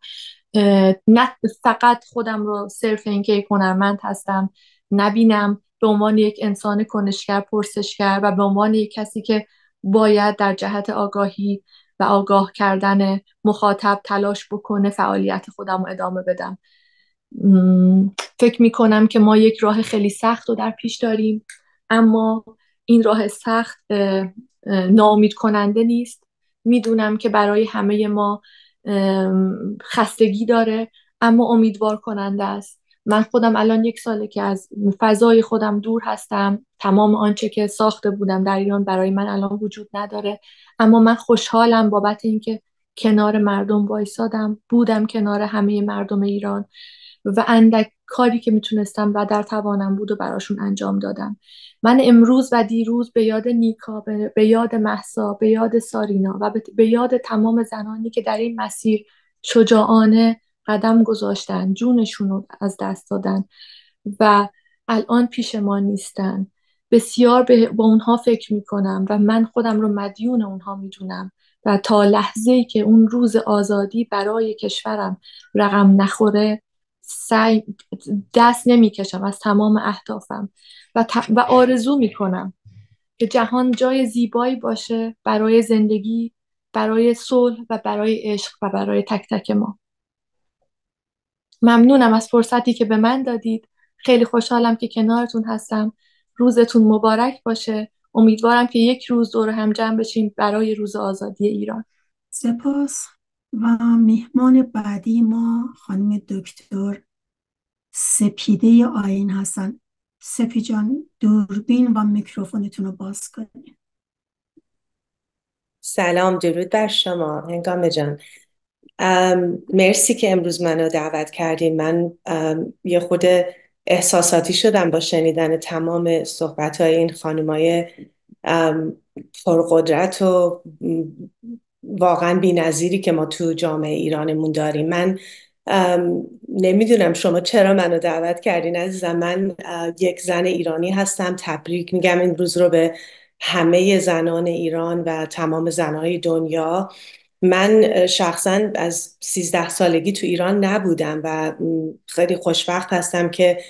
نه فقط خودم رو صرف اینکه یک هنرمند هستم نبینم، به عنوان یک انسان کنشگر، پرسشگر و به عنوان یک کسی که باید در جهت آگاهی و آگاه کردن مخاطب تلاش بکنه فعالیت خودم رو ادامه بدم. فکر میکنم که ما یک راه خیلی سخت رو در پیش داریم، اما این راه سخت ناامید کننده نیست. میدونم که برای همه ما خستگی داره، اما امیدوار کننده است. من خودم الان 1 ساله که از فضای خودم دور هستم، تمام آنچه که ساخته بودم در ایران برای من الان وجود نداره، اما من خوشحالم بابت اینکه کنار مردم وایسادم، بودم کنار همه مردم ایران و اندک کاری که میتونستم و در توانم بود و براشون انجام دادم. من امروز و دیروز به یاد نیکا، به یاد مهسا، به یاد سارینا و به یاد تمام زنانی که در این مسیر شجاعانه قدم گذاشتن، جونشون رو از دست دادن و الان پیش ما نیستن، بسیار با اونها فکر میکنم و من خودم رو مدیون اونها میدونم و تا لحظه‌ای که اون روز آزادی برای کشورم رقم نخوره دست نمیکشم از تمام اهدافم و آرزو میکنم که جهان جای زیبایی باشه برای زندگی، برای صلح و برای عشق و برای تک تک ما. ممنونم از فرصتی که به من دادید. خیلی خوشحالم که کنارتون هستم. روزتون مبارک باشه. امیدوارم که یک روز دور هم جمع بشیم برای روز آزادی ایران. سپاس. و مهمان بعدی ما خانم دکتر سپیده آیین هستن. سپی جان دوربین و میکروفونتون رو باز کنید. سلام، درود بر شما هنگامه جان. مرسی که امروز منو دعوت کردین. من یه خود احساساتی شدم با شنیدن تمام صحبت‌های این خانمای پرقدرت و واقعا بی‌نظیری که ما تو جامعه ایرانمون داریم. من نمیدونم شما چرا منو دعوت کردین عزیزم. من یک زن ایرانی هستم. تبریک میگم این روز رو به همه زنان ایران و تمام زنهای دنیا. من شخصا از 13 سالگی تو ایران نبودم و خیلی خوشبخت هستم که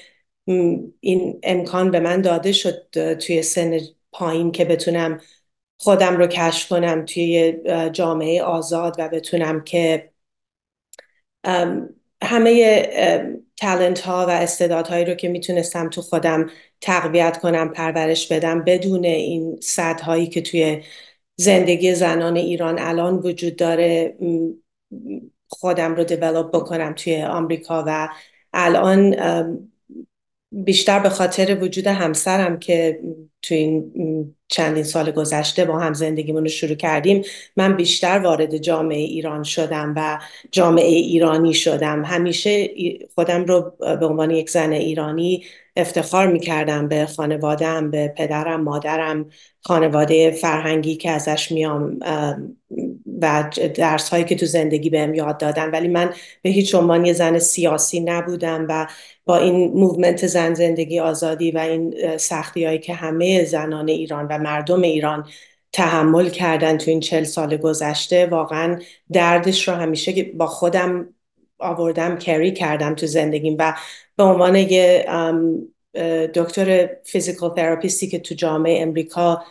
این امکان به من داده شد توی سن پایین که بتونم خودم رو کشف کنم توی جامعه آزاد و بتونم که همه تالنت ها و استعدادهایی رو که میتونستم تو خودم تقویت کنم، پرورش بدم، بدون این سدهایی که توی زندگی زنان ایران الان وجود داره، خودم رو دیولپ بکنم توی آمریکا. و الان بیشتر به خاطر وجود همسرم که توی این چندین سال گذشته با هم زندگیمون رو شروع کردیم، من بیشتر وارد جامعه ایران شدم و جامعه ایرانی شدم. همیشه خودم رو به عنوان یک زن ایرانی افتخار میکردم به خانواده‌ام، به پدرم، مادرم، خانواده فرهنگی که ازش میام و درس هایی که تو زندگی بهم یاد دادن، ولی من به هیچ عنوان یه زن سیاسی نبودم. و با این موومنت زن زندگی آزادی و این سختی هایی که همه زنان ایران و مردم ایران تحمل کردن تو این 40 سال گذشته، واقعا دردش رو همیشه با خودم آوردم، کری کردم تو زندگیم. و به عنوان یه دکتر فیزیکال تراپیستی که تو جامعه امریکا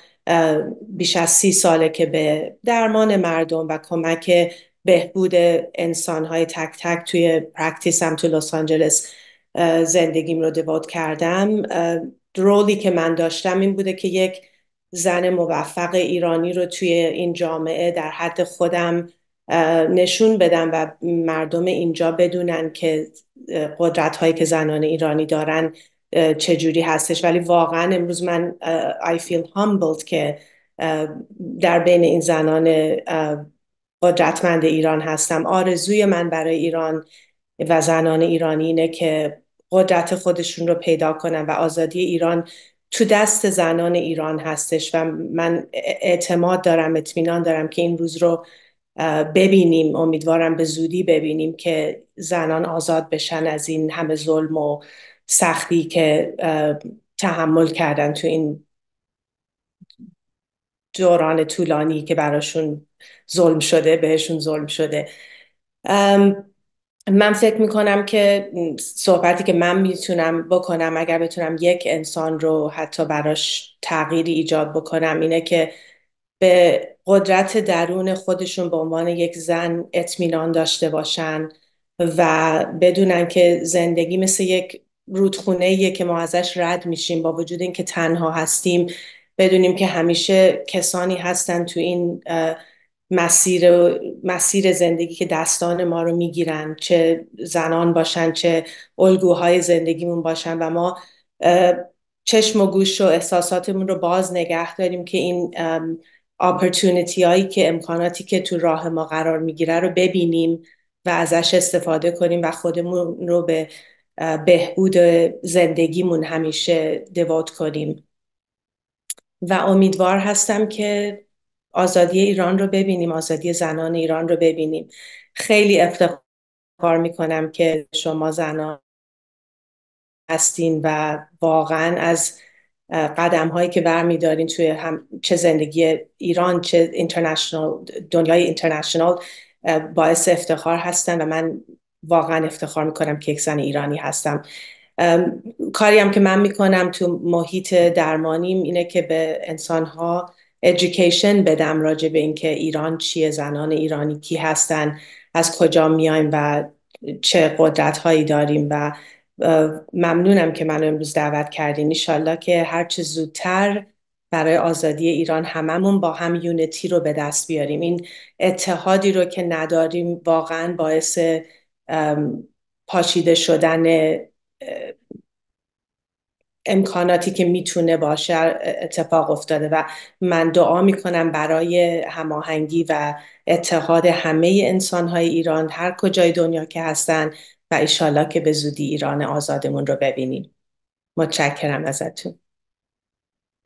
بیش از 30 ساله که به درمان مردم و کمک بهبود انسان‌های تک تک توی پرکتیسم تو لس آنجلس زندگیم رو دیوت کردم، رولی که من داشتم این بوده که یک زن موفق ایرانی رو توی این جامعه در حد خودم نشون بدم و مردم اینجا بدونن که قدرت هایی که زنان ایرانی دارن چجوری هستش. ولی واقعا امروز من I feel humbled که در بین این زنان قدرتمند ایران هستم. آرزوی من برای ایران و زنان ایرانی اینه که قدرت خودشون رو پیدا کنن و آزادی ایران تو دست زنان ایران هستش. و من اعتماد دارم، اطمینان دارم که این روز رو ببینیم، امیدوارم به زودی ببینیم که زنان آزاد بشن از این همه ظلم و سختی که تحمل کردن تو این دوران طولانی که براشون ظلم شده، بهشون ظلم شده. من فکر میکنم که صحبتی که من میتونم بکنم اگر بتونم یک انسان رو حتی براش تغییری ایجاد بکنم، اینه که به قدرت درون خودشون به عنوان یک زن اطمینان داشته باشن و بدونن که زندگی مثل یک رودخونه‌ایه که ما ازش رد میشیم. با وجود اینکه تنها هستیم، بدونیم که همیشه کسانی هستن تو این مسیر زندگی که دستان ما رو میگیرن، چه زنان باشن چه الگوهای زندگیمون باشن، و ما چشم و گوش و احساساتمون رو باز نگه داریم که این اپورتونیتی هایی که امکاناتی که تو راه ما قرار میگیره رو ببینیم و ازش استفاده کنیم و خودمون رو به بهبود زندگیمون همیشه دیوت کنیم. و امیدوار هستم که آزادی ایران رو ببینیم، آزادی زنان ایران رو ببینیم. خیلی افتخار میکنم که شما زنان هستین و واقعا از قدم هایی که برمیدارین توی چه زندگی ایران چه دنیای اینترنشنال باعث افتخار هستن و من واقعا افتخار میکنم که یک زن ایرانی هستم. کاری هم که من میکنم تو محیط درمانیم اینه که به انسانها education بدم راجع به این که ایران چیه، زنان ایرانی کی هستن، از کجا میایم و چه قدرت هایی داریم. و ممنونم که منو امروز دعوت کردین. انشالله که هرچه زودتر برای آزادی ایران هممون با هم یونیتی رو به دست بیاریم. این اتحادی رو که نداریم واقعا باعث پاشیده شدن امکاناتی که میتونه باشه اتفاق افتاده. و من دعا میکنم برای هماهنگی و اتحاد همه انسانهای ایران هر کجای دنیا که هستن و انشالله که به زودی ایران آزادمون رو ببینیم. متشکرم ازتون.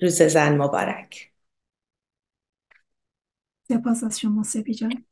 روز زن مبارک. سپاس از شما سپی جان.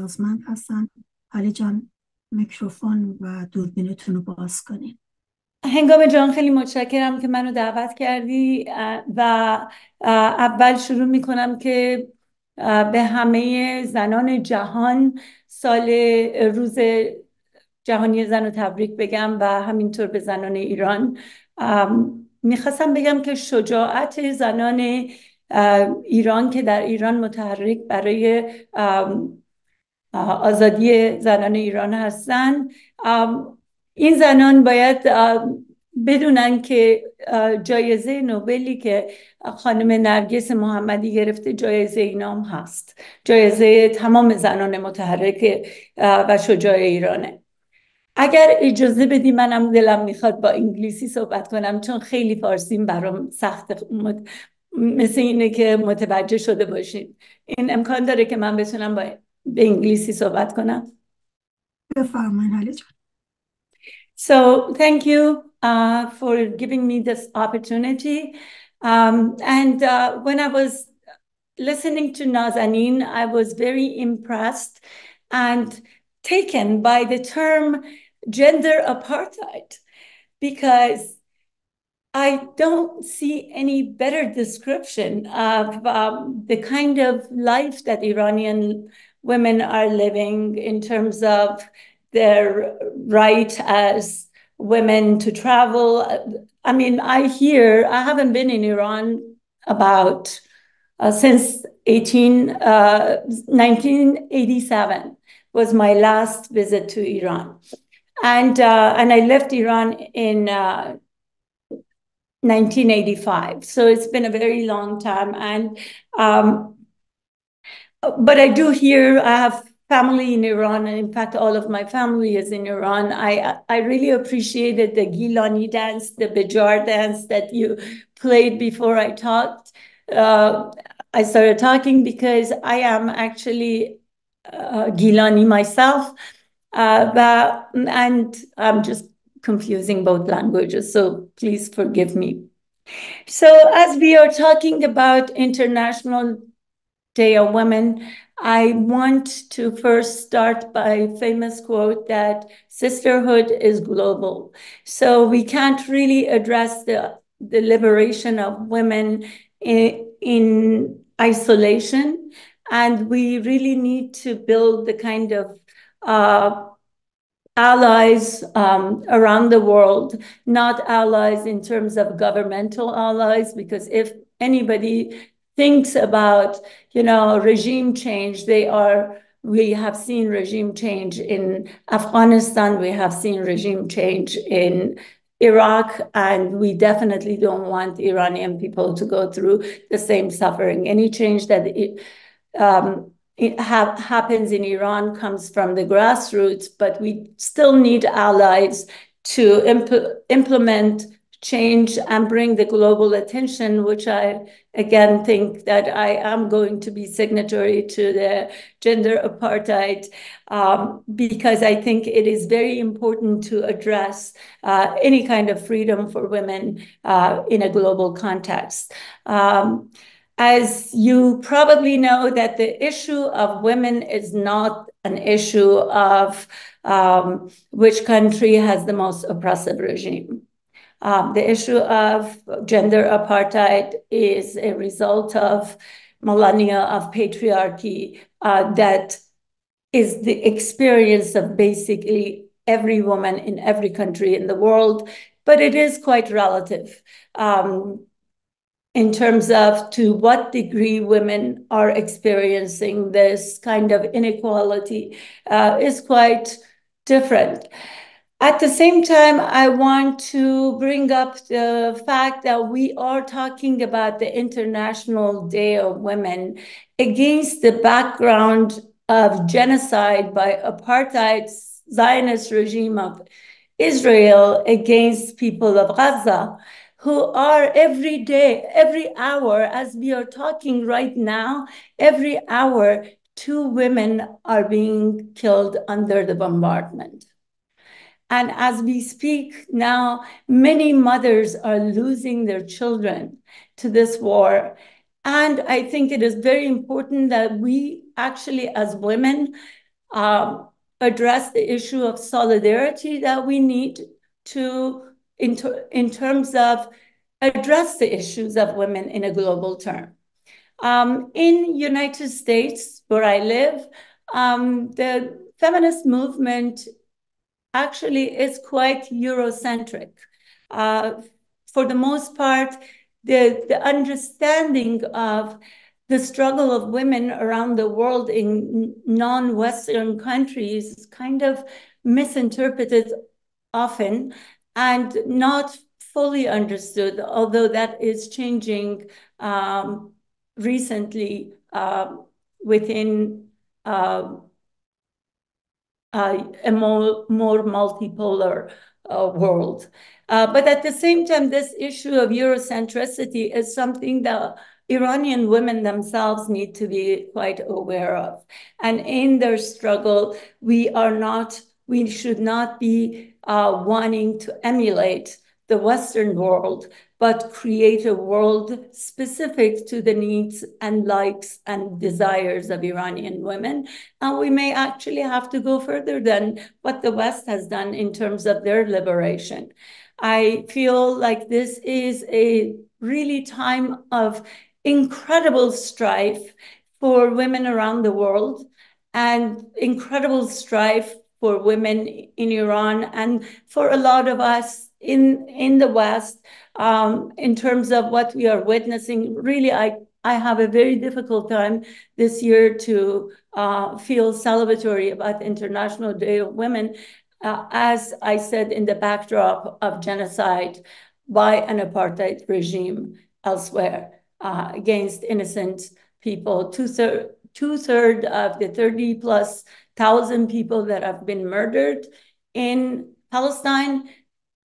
نیازمند هستن. علی جان میکروفون و دوربینتون رو باز کنین. هنگام جان خیلی متشکرم که منو دعوت کردی و اول شروع میکنم که به همه زنان جهان روز جهانی زن رو تبریک بگم و همینطور به زنان ایران. میخواستم بگم که شجاعت زنان ایران که در ایران متحرک برای آزادی زنان ایران هستن، این زنان باید بدونن که جایزه نوبلی که خانم نرگس محمدی گرفته جایزه اینام هست، جایزه تمام زنان متحرک و شجاع ایرانه. اگر اجازه بدی منم دلم میخواد با انگلیسی صحبت کنم چون خیلی فارسیم برام سخت، مثل اینه که متوجه شده باشین. این امکان داره که من بتونم به انگلیسی صحبت کنم؟ بفرمایید علی جان. So thank you for giving me this opportunity. When I was listening to Nazanin, I was very impressed and taken by the term gender apartheid, because I don't see any better description of the kind of life that Iranian women are living in terms of their right as women to travel. I mean, I haven't been in Iran about since 1987 was my last visit to Iran. And I left Iran in 1985. So it's been a very long time. But I do hear, I have family in Iran, and in fact, all of my family is in Iran. I really appreciated the Gilani dance, the Bejar dance that you played before I talked. I started talking because I am actually Gilani myself, and I'm just confusing both languages, so please forgive me. So as we are talking about International Day of Women, I want to first start by a famous quote that sisterhood is global. So we can't really address the liberation of women in isolation, and we really need to build the kind of allies around the world, not allies in terms of governmental allies, because if anybody thinks about, regime change, we have seen regime change in Afghanistan, we have seen regime change in Iraq, and we definitely don't want Iranian people to go through the same suffering. Any change that happens in Iran comes from the grassroots, but we still need allies to implement change and bring the global attention, which I again think that I am going to be signatory to the gender apartheid, because I think it is very important to address any kind of freedom for women in a global context. As you probably know, that the issue of women is not an issue of which country has the most oppressive regime. The issue of gender apartheid is a result of millennia of patriarchy that is the experience of basically every woman in every country in the world, but it is quite relative. In terms of to what degree women are experiencing this kind of inequality is quite different. At the same time, I want to bring up the fact that we are talking about the International Day of Women against the background of genocide by apartheid Zionist regime of Israel against people of Gaza, who are every day, every hour, as we are talking right now, every hour, 2 women are being killed under the bombardment. And as we speak now, many mothers are losing their children to this war. And I think it is very important that we actually, as women, address the issue of solidarity that we need to, in terms of address the issues of women in a global term. In United States, where I live, the feminist movement actually is quite Eurocentric. For the most part, the understanding of the struggle of women around the world in non-Western countries is kind of misinterpreted often and not fully understood, although that is changing recently within a more multipolar world. But at the same time, this issue of Eurocentricity is something that Iranian women themselves need to be quite aware of. And in their struggle, we should not be wanting to emulate the Western world, but create a world specific to the needs and likes and desires of Iranian women. And we may actually have to go further than what the West has done in terms of their liberation. I feel like this is a really time of incredible strife for women around the world and incredible strife for women in Iran and for a lot of us in the West, in terms of what we are witnessing. Really, I have a very difficult time this year to feel celebratory about the International Day of Women, as I said, in the backdrop of genocide by an apartheid regime elsewhere against innocent people. Two-thirds of the 30,000+ people that have been murdered in Palestine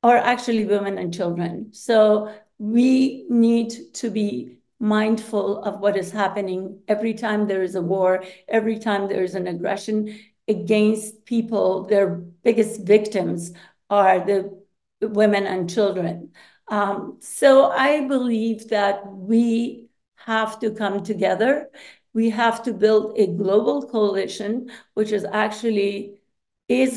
are actually women and children. So we need to be mindful of what is happening every time there is a war, every time there is an aggression against people. Their biggest victims are the women and children. So I believe that we have to come together. We have to build a global coalition, which is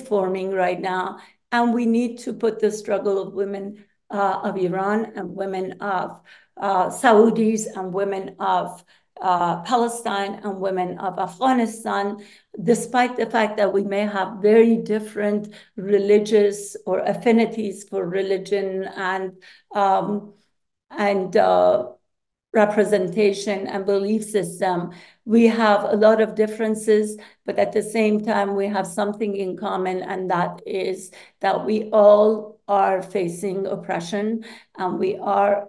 forming right now. And we need to put the struggle of women of Iran and women of Saudis and women of Palestine and women of Afghanistan, despite the fact that we may have very different religious or affinities for religion and representation and belief system. We have a lot of differences, but at the same time, we have something in common, and that is that we all are facing oppression, and we are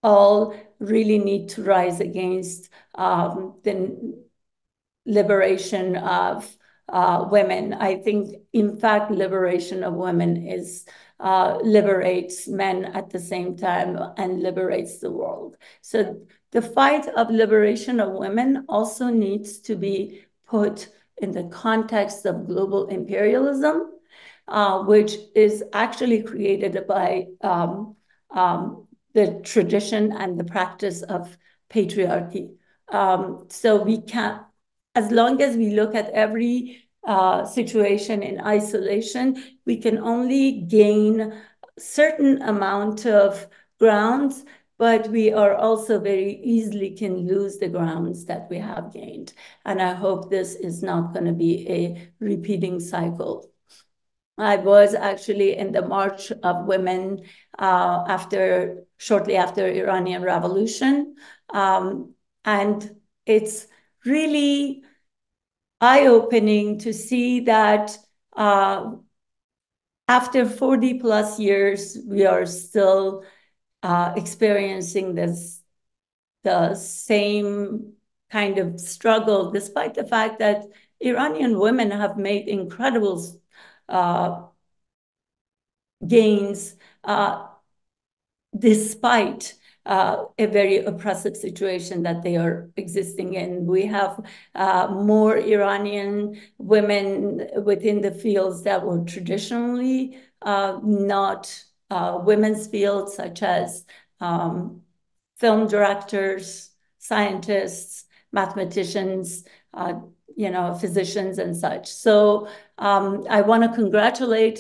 all really need to rise against the liberation of women. I think, in fact, liberation of women liberates men at the same time and liberates the world. So the fight of liberation of women also needs to be put in the context of global imperialism, which is actually created by the tradition and the practice of patriarchy. So we can't, as long as we look at every situation in isolation, we can only gain a certain amount of grounds, but we are also very easily can lose the grounds that we have gained. And I hope this is not going to be a repeating cycle. I was actually in the March of Women shortly after Iranian Revolution. And it's really eye-opening to see that after 40+ years, we are still experiencing the same kind of struggle, despite the fact that Iranian women have made incredible gains despite a very oppressive situation that they are existing in. We have more Iranian women within the fields that were traditionally not women's fields, such as film directors, scientists, mathematicians, physicians and such. So I want to congratulate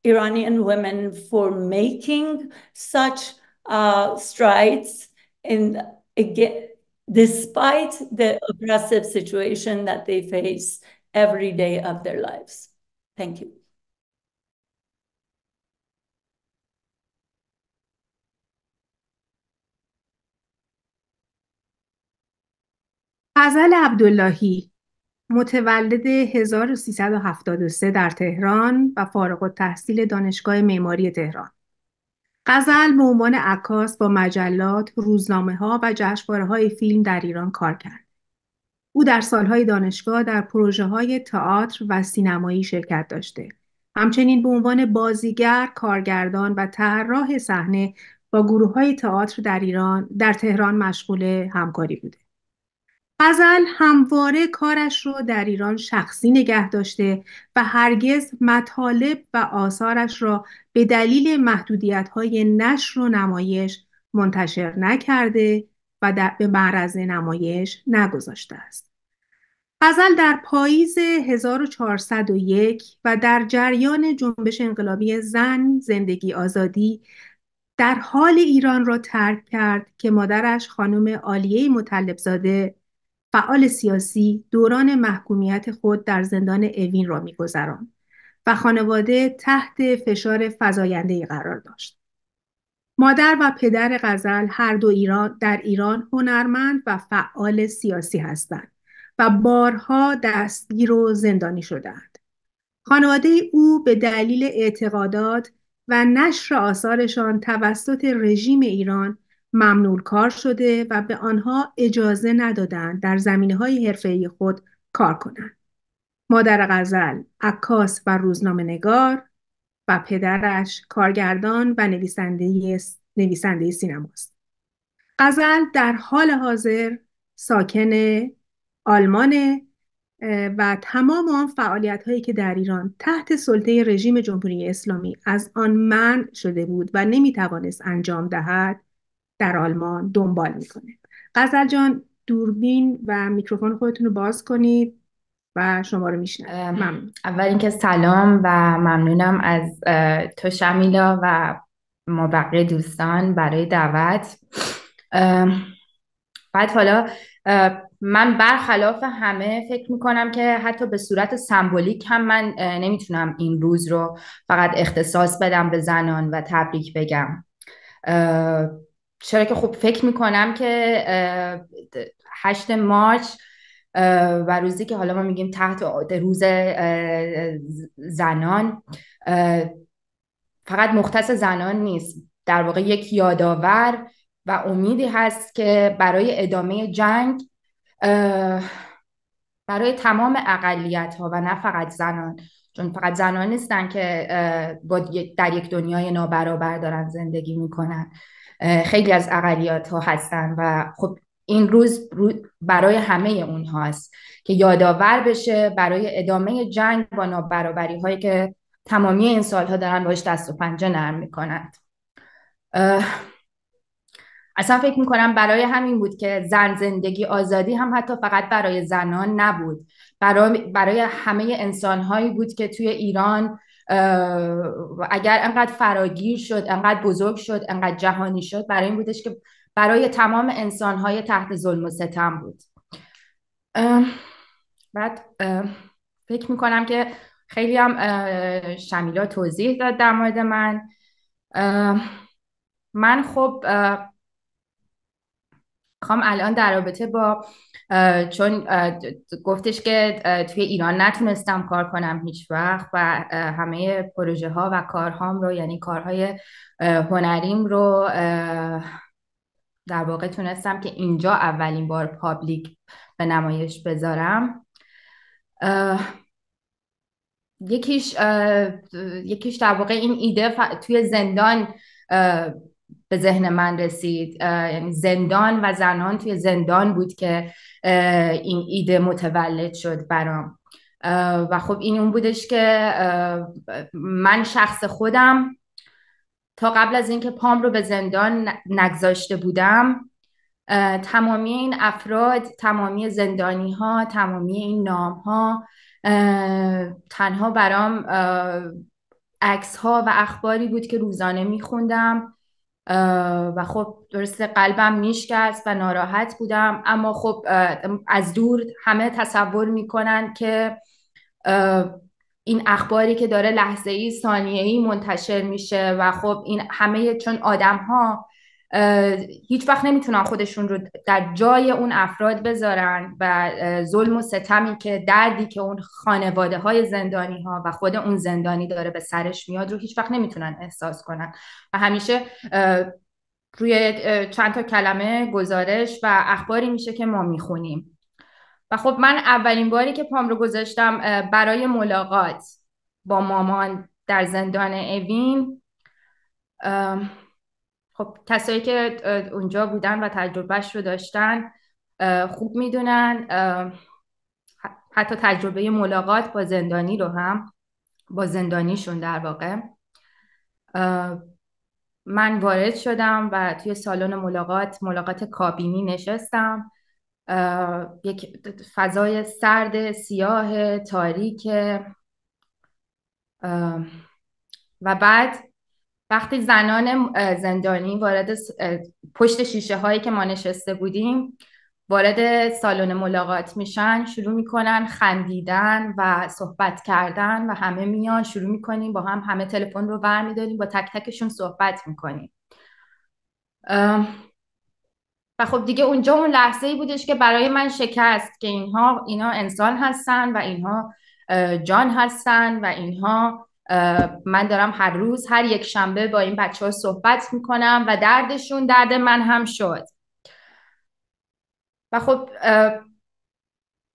Iranian women for making such strides despite the oppressive situation that they face every day of their lives. Thank you. غزل عبداللهی، متولد 1373 در تهران و فارغ التحصیل دانشگاه معماری تهران. غزل به عنوان عکاس با مجلات، روزنامه‌ها و جشنواره‌های فیلم در ایران کار کرد. او در سالهای دانشگاه در پروژه‌های تئاتر و سینمایی شرکت داشته. همچنین به عنوان بازیگر، کارگردان و طراح صحنه با گروه‌های تئاتر در تهران مشغول همکاری بوده. غزل همواره کارش رو در ایران شخصی نگه داشته و هرگز مطالب و آثارش را به دلیل محدودیت‌های نشر و نمایش منتشر نکرده و به معرض نمایش نگذاشته است. غزل در پاییز 1401 و در جریان جنبش انقلابی زن، زندگی، آزادی در حال ایران را ترک کرد که مادرش خانم عالیه مطلبزاده، فعال سیاسی، دوران محکومیت خود در زندان اوین را می‌گذراند و خانواده تحت فشار فزاینده‌ای قرار داشت. مادر و پدر غزل هر دو در ایران هنرمند و فعال سیاسی هستند و بارها دستگیر و زندانی شدند. خانواده او به دلیل اعتقادات و نشر آثارشان توسط رژیم ایران ممنوع کار شده و به آنها اجازه ندادند در زمینه‌های حرفه‌ای خود کار کنند. مادر غزل عکاس و روزنامه‌نگار و پدرش کارگردان و نویسنده سینماست. غزل در حال حاضر ساکن آلمان و تمام آن فعالیت‌هایی که در ایران تحت سلطه رژیم جمهوری اسلامی از آن منع شده بود و نمی‌توانست انجام دهد در آلمان دنبال میکنه. غزل جان، دوربین و میکروفون خودتون رو باز کنید و شما رو میشنوم. ممنون. اول اینکه سلام و ممنونم از تو شمیلا و ما بقیه دوستان برای دعوت. بعد حالا من برخلاف همه فکر میکنم که حتی به صورت سمبولیک هم من نمیتونم این روز رو فقط اختصاص بدم به زنان و تبریک بگم، چرا که خب فکر میکنم که 8 مارچ و روزی که حالا ما میگیم تحت روز زنان فقط مختص زنان نیست، در واقع یک یادآور و امیدی هست که برای ادامه جنگ برای تمام اقلیت‌ها و نه فقط زنان، چون فقط زنان نیستن که در یک دنیای نابرابر دارن زندگی میکنن، خیلی از اقلیت‌ها هستن و خب این روز برای همه اونهاست که یادآور بشه برای ادامه جنگ با نابرابری هایی که تمامی این سالها دارن باش دست و پنجه نرم میکنند. اصلا فکر میکنم برای همین بود که زن، زندگی، آزادی هم حتی فقط برای زنان نبود، برای همه انسانهایی بود که توی ایران اگر انقدر فراگیر شد، انقدر بزرگ شد، انقدر جهانی شد، برای این بودش که برای تمام انسانهای تحت ظلم و ستم بود. بعد فکر میکنم که خیلی هم شمیلا توضیح داد در مورد من خب میخوام الان در رابطه با چون گفتش که توی ایران نتونستم کار کنم هیچ وقت و همه پروژه ها و کارهام رو، یعنی کارهای هنریم رو در واقع تونستم که اینجا اولین بار پابلیک به نمایش بذارم. یکیش در واقع این ایده توی زندان به ذهن من رسید، یعنی زندان و زنان توی زندان بود که این ایده متولد شد برام و خب این اون بودش که من شخص خودم تا قبل از اینکه پام رو به زندان نگذاشته بودم تمامی این افراد، تمامی زندانی ها، تمامی این نام ها تنها برام عکس ها و اخباری بود که روزانه میخوندم و خب درسته قلبم میشکست و ناراحت بودم، اما خب از دور همه تصور میکنن که این اخباری که داره لحظه‌ای ثانیه‌ای منتشر میشه و خب این همه چون آدم ها هیچ وقت نمیتونن خودشون رو در جای اون افراد بذارن و ظلم و ستمی که دردی که اون خانواده های زندانی ها و خود اون زندانی داره به سرش میاد رو هیچ وقت نمیتونن احساس کنن و همیشه روی چند تا کلمه گزارش و اخباری میشه که ما میخونیم. و خب من اولین باری که پام رو گذاشتم برای ملاقات با مامان در زندان اوین، خب کسایی که اونجا بودن و تجربهش رو داشتن خوب میدونن، حتی تجربه ملاقات با زندانی رو هم، با زندانیشون در واقع. من وارد شدم و توی سالن ملاقات کابینی نشستم. یک فضای سرد سیاه تاریک و بعد وقتی زنان زندانی وارد پشت شیشه هایی که ما نشسته بودیم وارد سالن ملاقات میشن، شروع میکنن خندیدن و صحبت کردن و همه میان شروع میکنیم با هم، همه تلفن رو برمیداریم با تک تکشون صحبت میکنیم. و خب دیگه اونجا اون لحظه‌ای بودش که برای من شکست که اینا انسان هستن و اینها جان هستن و اینها من دارم هر روز هر یک شنبه با این بچه‌ها صحبت میکنم و دردشون درد من هم شد. و خب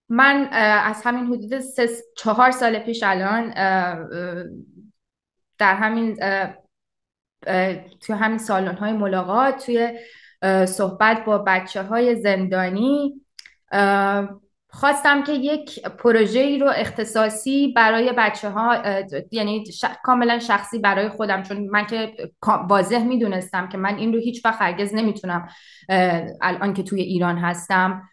من از همین حدود 4 سال پیش الان در همین توی همین سالن‌های ملاقات توی صحبت با بچه‌های زندانی خواستم که یک پروژه‌ای رو اختصاصی برای بچه‌ها، یعنی کاملا شخصی برای خودم، چون من که واضح میدونستم که من این رو هیچ وقت هرگز نمیتونم الان که توی ایران هستم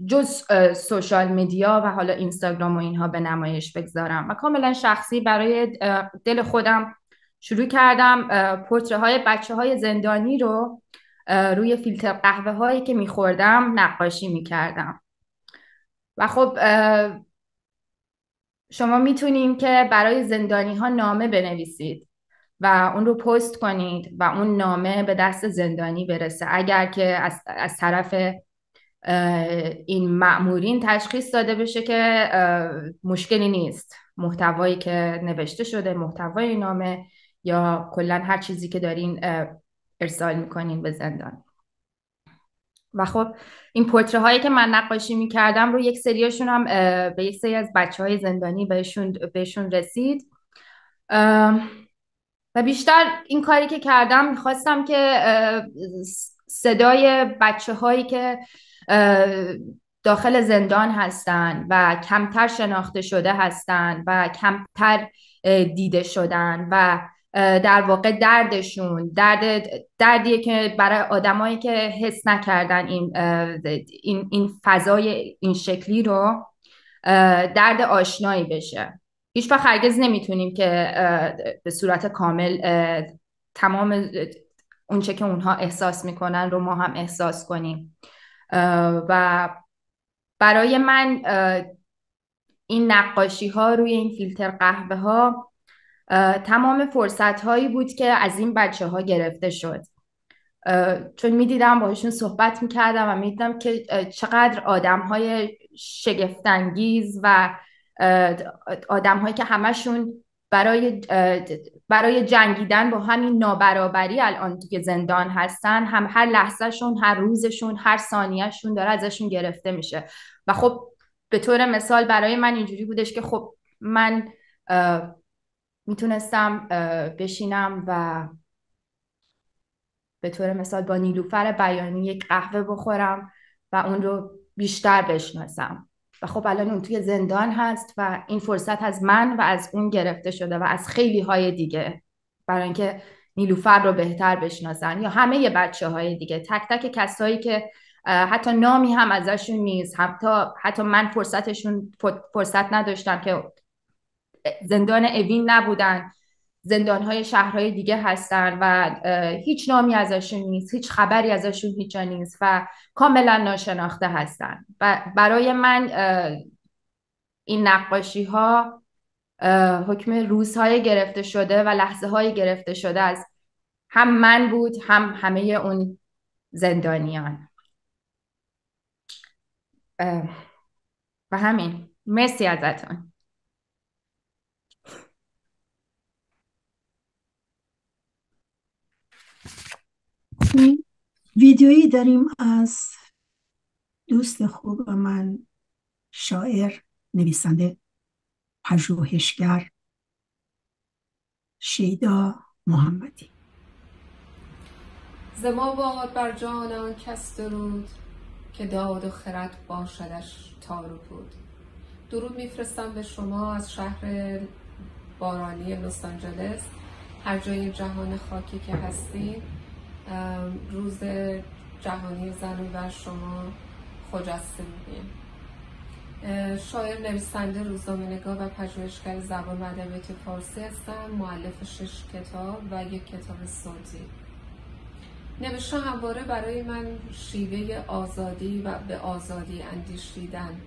جز سوشال میدیا و حالا اینستاگرام و اینها به نمایش بگذارم و کاملا شخصی برای دل خودم شروع کردم پورتره های بچه های زندانی رو روی فیلتر قهوه هایی که میخوردم نقاشی میکردم. و خب شما میتونیم که برای زندانی ها نامه بنویسید و اون رو پست کنید و اون نامه به دست زندانی برسه. اگر که از طرف این مأمورین تشخیص داده بشه که مشکلی نیست، محتوایی که نوشته شده، محتوای نامه یا کلا هر چیزی که دارین ارسال میکنین به زندان. و خب این پورتره هایی که من نقاشی میکردم رو یک سریاشون هم به یک سری از بچه های زندانی بهشون رسید و بیشتر این کاری که کردم میخواستم که صدای بچه هایی که داخل زندان هستن و کمتر شناخته شده هستن و کمتر دیده شدن و در واقع دردشون دردیه که برای آدمایی که حس نکردن این فضای این شکلی رو درد آشنایی بشه. هیچ وقت هرگز نمیتونیم که به صورت کامل تمام اونچه که اونها احساس میکنن رو ما هم احساس کنیم. و برای من این نقاشی ها روی این فیلتر قهوه ها تمام فرصت هایی بود که از این بچه ها گرفته شد، چون میدیدم باهاشون صحبت میکردم و میدیدم که چقدر آدم های شگفت‌انگیز و آدم هایی که همشون برای جنگیدن با همین نابرابری الان توی زندان هستن، هم هر لحظهشون، هر روزشون، هر ثانیهشون داره ازشون گرفته میشه. و خب به طور مثال برای من اینجوری بودش که خب من میتونستم بشینم و به طور مثال با نیلوفر بیانی یک قهوه بخورم و اون رو بیشتر بشناسم. و خب الان اون توی زندان هست و این فرصت از من و از اون گرفته شده و از خیلی های دیگه، برای اینکه نیلوفر رو بهتر بشناسن یا همه بچه‌های دیگه، تک تک کسایی که حتی نامی هم ازشون نیست، حتی من فرصت نداشتم که زندان اوین نبودن، زندانهای شهرهای دیگه هستن و هیچ نامی ازشون نیست، هیچ خبری ازشون هیچ جا نیست و کاملا ناشناخته هستن. و برای من این نقاشی ها حکم روزهای گرفته شده و لحظه های گرفته شده از هم من بود، هم همه اون زندانیان. و همین. مرسی ازتون. ویدیویی داریم از دوست خوب من، شاعر، نویسنده، پژوهشگر شیدا محمدی. ز ما باد بر جان آن کس درود، که داد و خرد باشدش تار و پود. درود میفرستم به شما از شهر بارانی لس آنجلس، هر جای جهان خاکی که هستید. روز جهانی زن بر شما خجسته میگیم. شاعر، نویسنده، روزنامه‌نگار و پژوهشگر زبان و ادبیات فارسی هستم. مؤلف 6 کتاب و 1 کتاب صوتی. نوشتن همواره برای من شیوه آزادی و به آزادی اندیشیدن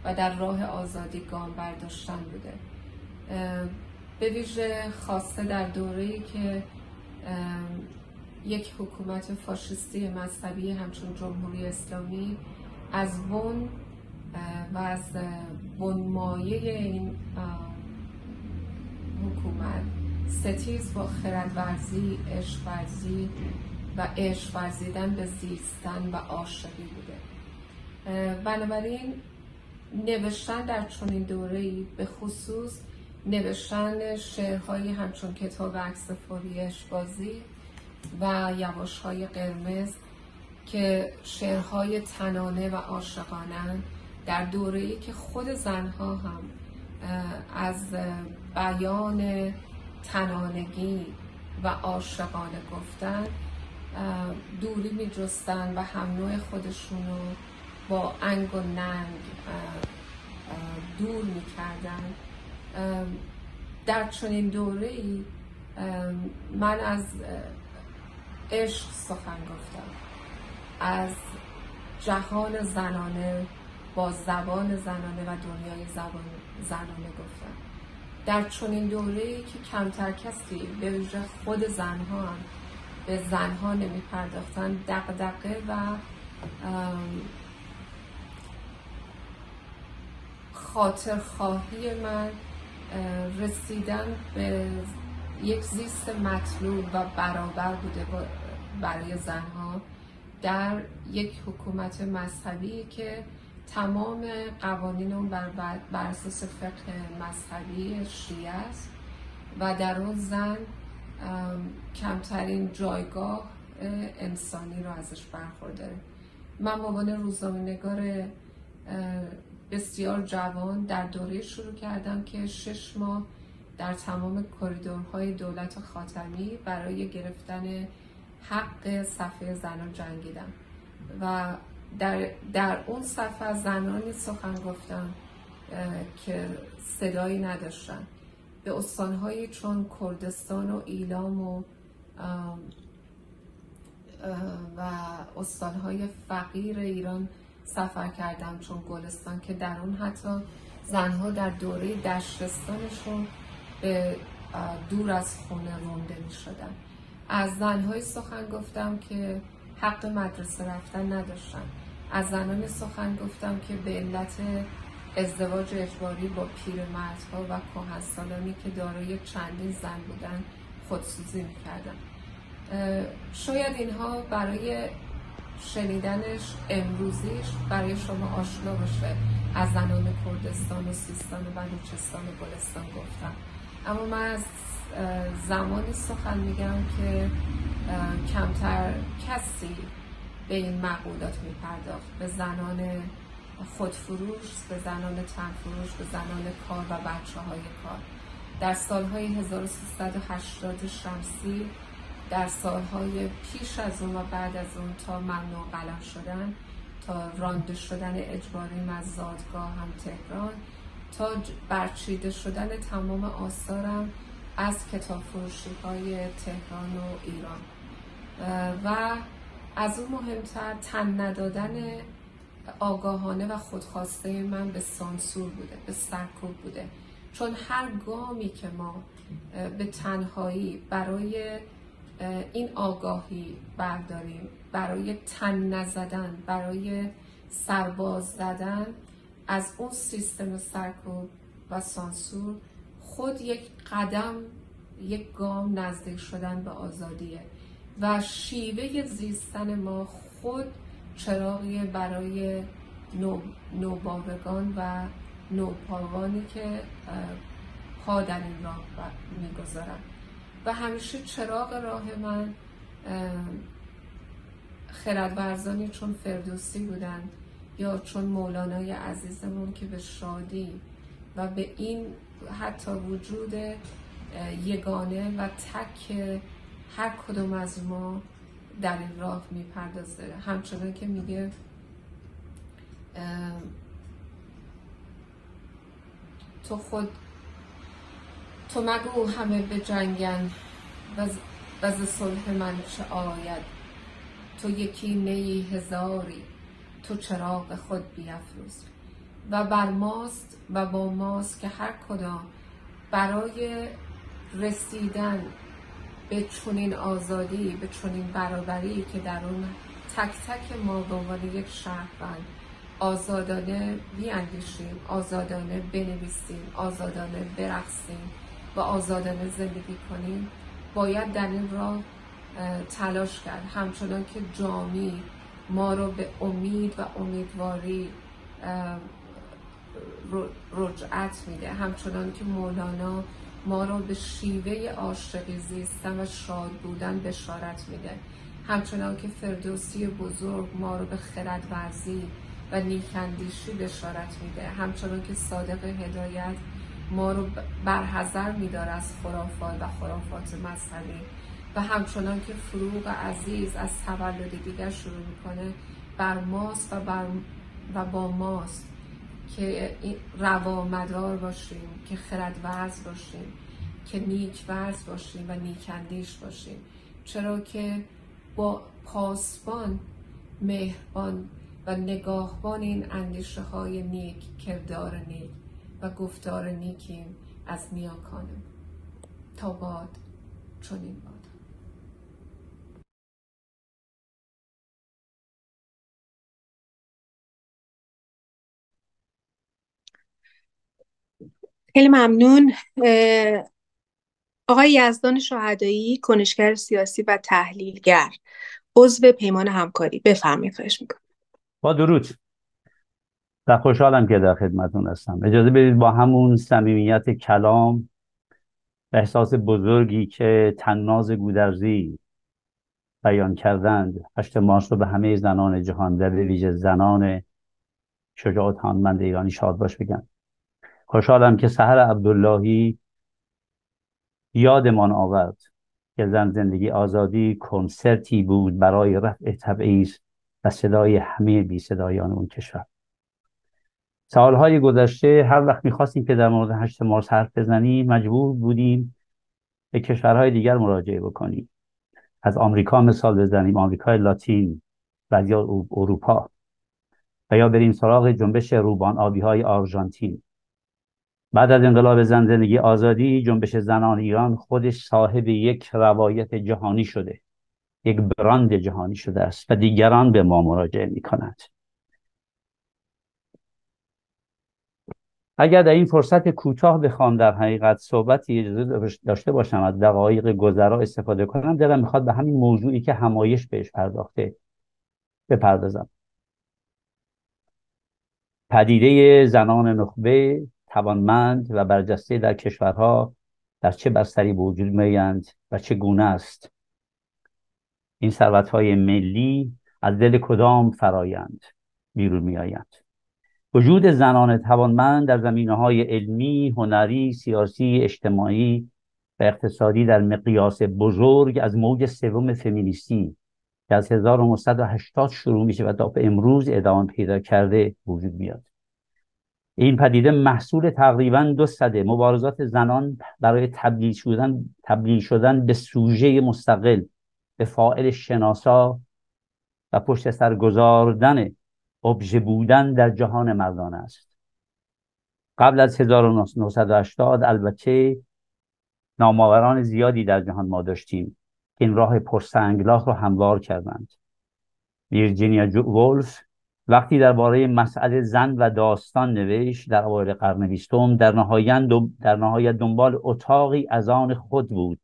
و در راه آزادی گام برداشتن بوده. به ویژه خاصه در دوره‌ای که یک حکومت فاشیستی مذهبی همچون جمهوری اسلامی از بن و از بنمایه این حکومت ستیز با خردورزی، عشق‌ورزی و عشق ورزیدن به زیستن و عاشقی بوده. بنابراین نوشتن در چنین دوره‌ای، به خصوص نوشتن شعرهایی همچون کتاب عکس فوریش بازی و یواش‌های قرمز که شعرهای تنانه و عاشقانه، در دوره‌ای که خود زنها هم از بیان تنانگی و عاشقانه گفتن دوری می جستن و هم نوع خودشون رو با انگ و ننگ دور می کردن. در چنین دوره‌ای من از عشق سخن گفتم، از جهان زنانه با زبان زنانه و دنیای زنانه گفتم. در چنین دوره‌ای که کمتر کسی، به ویژه خود زنها هم به زنها نمی پرداختن، دغدغه و خاطرخواهی من رسیدن به یک زیست مطلوب و برابر بوده برای زنها در یک حکومت مذهبی که تمام قوانین اون بر اساس فقه مذهبی شیعه است و در اون زن کمترین جایگاه انسانی رو ازش برخورداره. من به عنوان روزنامه‌نگار بسیار جوان در دوره شروع کردم که 6 ماه در تمام کریدورهای دولت خاتمی برای گرفتن حق صفحه زنان جنگیدم و در اون صفحه زنانی سخن گفتم که صدایی نداشتن. به استانهایی چون کردستان و ایلام و استانهای فقیر ایران سفر کردم، چون گلستان که در اون حتی زنها در دوره دشتستانشون به دور از خونه رونده می شدن. از زنهای سخن گفتم که حق مدرسه رفتن نداشتن. از زنانی سخن گفتم که به علت ازدواج اجباری با پیرمردها و کهنسالانی که دارای چندین زن بودن خودسوزی می‌کردن. شاید اینها برای شنیدنش امروزیش برای شما آشنا باشه. از زنان کردستان و سیستان و بلوچستان و گلستان گفتم، اما من از زمانی سخن میگم که کمتر کسی به این مقولات میپرداخت، به زنان خودفروش، به زنان تنفروش، به زنان کار و بچه های کار. در سالهای 1380 شمسی در سالهای پیش از اون و بعد از اون تا ممنوع قلم شدن، تا رانده شدن اجباریم از زادگاه هم تهران، تا برچیده شدن تمام آثارم از کتاب فروشی های تهران و ایران. و از اون مهمتر تن ندادن آگاهانه و خودخواسته من به سانسور بوده، به سرکوب بوده. چون هر گامی که ما به تنهایی برای این آگاهی برداریم، برای تن نزدن، برای سرباز زدن از اون سیستم سرکوب و سانسور، خود یک قدم، یک گام نزدیک شدن به آزادیه و شیوه زیستن ما خود چراغی برای نوباوگان و نوپاوانی که پا در این راه میگذارن. و همیشه چراغ راه من خردورزانی چون فردوسی بودن یا چون مولانای عزیزمون که به شادی و به این حتی وجود یگانه و تک هر کدوم از ما در این راه میپردازه. همچنان که میگه تو مگو همه به جنگن و ز صلح من چه آید، تو یکی نیی هزاری، تو چراغ خود بیفروز. و بر ماست و با ماست که هر کدام برای رسیدن به چنین آزادی، به چنین برابری که در اون تک تک ما به عنوان یک شهروند آزادانه بیاندیشیم، آزادانه بنویسیم، آزادانه برقصیم و آزادانه زندگی کنیم، باید در این راه تلاش کرد. همچنان که جامی ما رو به امید و امیدواری رجعت میده، همچنان که مولانا ما رو به شیوه عاشقی زیستن و شاد بودن بشارت میده، همچنان که فردوسی بزرگ ما رو به خردورزی و نیکاندیشی بشارت میده، همچنان که صادق هدایت ما رو برحذر میداره از خرافات و خرافات مذهبی و همچنان که فروغ عزیز از تولد دیگر شروع میکنه، بر ماست و با ماست که روامدار باشیم، که خردورز باشیم، که نیکورز باشیم و نیکاندیش باشیم، چرا که با پاسبان، مهربان و نگاهبان این اندیشه های نیک، کردار نیک و گفتار نیکیم از نیاکانم. تا باد چنین باد. خیلی ممنون. آقای یزدان شهدایی، کنشگر سیاسی و تحلیلگر، عضو پیمان همکاری، بفرمایید. خواهش میکنم. با درود و خوشحالم که در خدمتتون هستم. اجازه بدید با همون صمیمیت کلام و احساس بزرگی که طناز گودرزی بیان کردند 8 مارس رو به همه زنان جهان و به ویژه زنان شجاع و توانمند ایرانی شاد باش بگم. خوشحالم که سحر عبداللهی یادمان آورد که زن زندگی آزادی کنسرتی بود برای رفع تبعیض و صدای همه بی صدایان اون کشور. سالهای گذشته هر وقت می‌خواستیم که در مورد 8 مارس حرف بزنیم مجبور بودیم به کشورهای دیگر مراجعه بکنیم. از آمریکا مثال بزنیم، آمریکای لاتین و یا اروپا، و یا بریم سراغ جنبش روبان آبی‌های آرژانتین. بعد از انقلاب زن زندگی آزادی، جنبش زنان ایران خودش صاحب یک روایت جهانی شده، یک براند جهانی شده است و دیگران به ما مراجعه می‌کنند. اگر در این فرصت کوتاه بخوام در حقیقت صحبتی داشته باشم از دقایق گذرا استفاده کنم، دلم میخواد به همین موضوعی که همایش بهش پرداخته بپردازم. پدیده زنان نخبه توانمند و برجسته در کشورها در چه بستری وجود می‌آیند و چگونه است این ثروت‌های ملی از دل کدام فرایند بیرون می‌آیند. وجود زنان توانمند در زمینه‌های علمی، هنری، سیاسی، اجتماعی و اقتصادی در مقیاس بزرگ از موج سوم فمینیستی که از 1980 شروع میشه و تا به امروز ادامه پیدا کرده وجود میاد. این پدیده محصول تقریباً 2 سده مبارزات زنان برای تبدیل شدن به سوژه مستقل، به فاعل شناسا و پشت سر گذاردن ابژه بودن در جهان مردانه است. قبل از 1980 البته نامآوران زیادی در جهان ما داشتیم که این راه پرسنگلاخ رو هموار کردند. ویرجینیا وولف وقتی درباره مسئله زن و داستان نوشت در اوایل قرن 20 در نهایت دنبال اتاقی از آن خود بود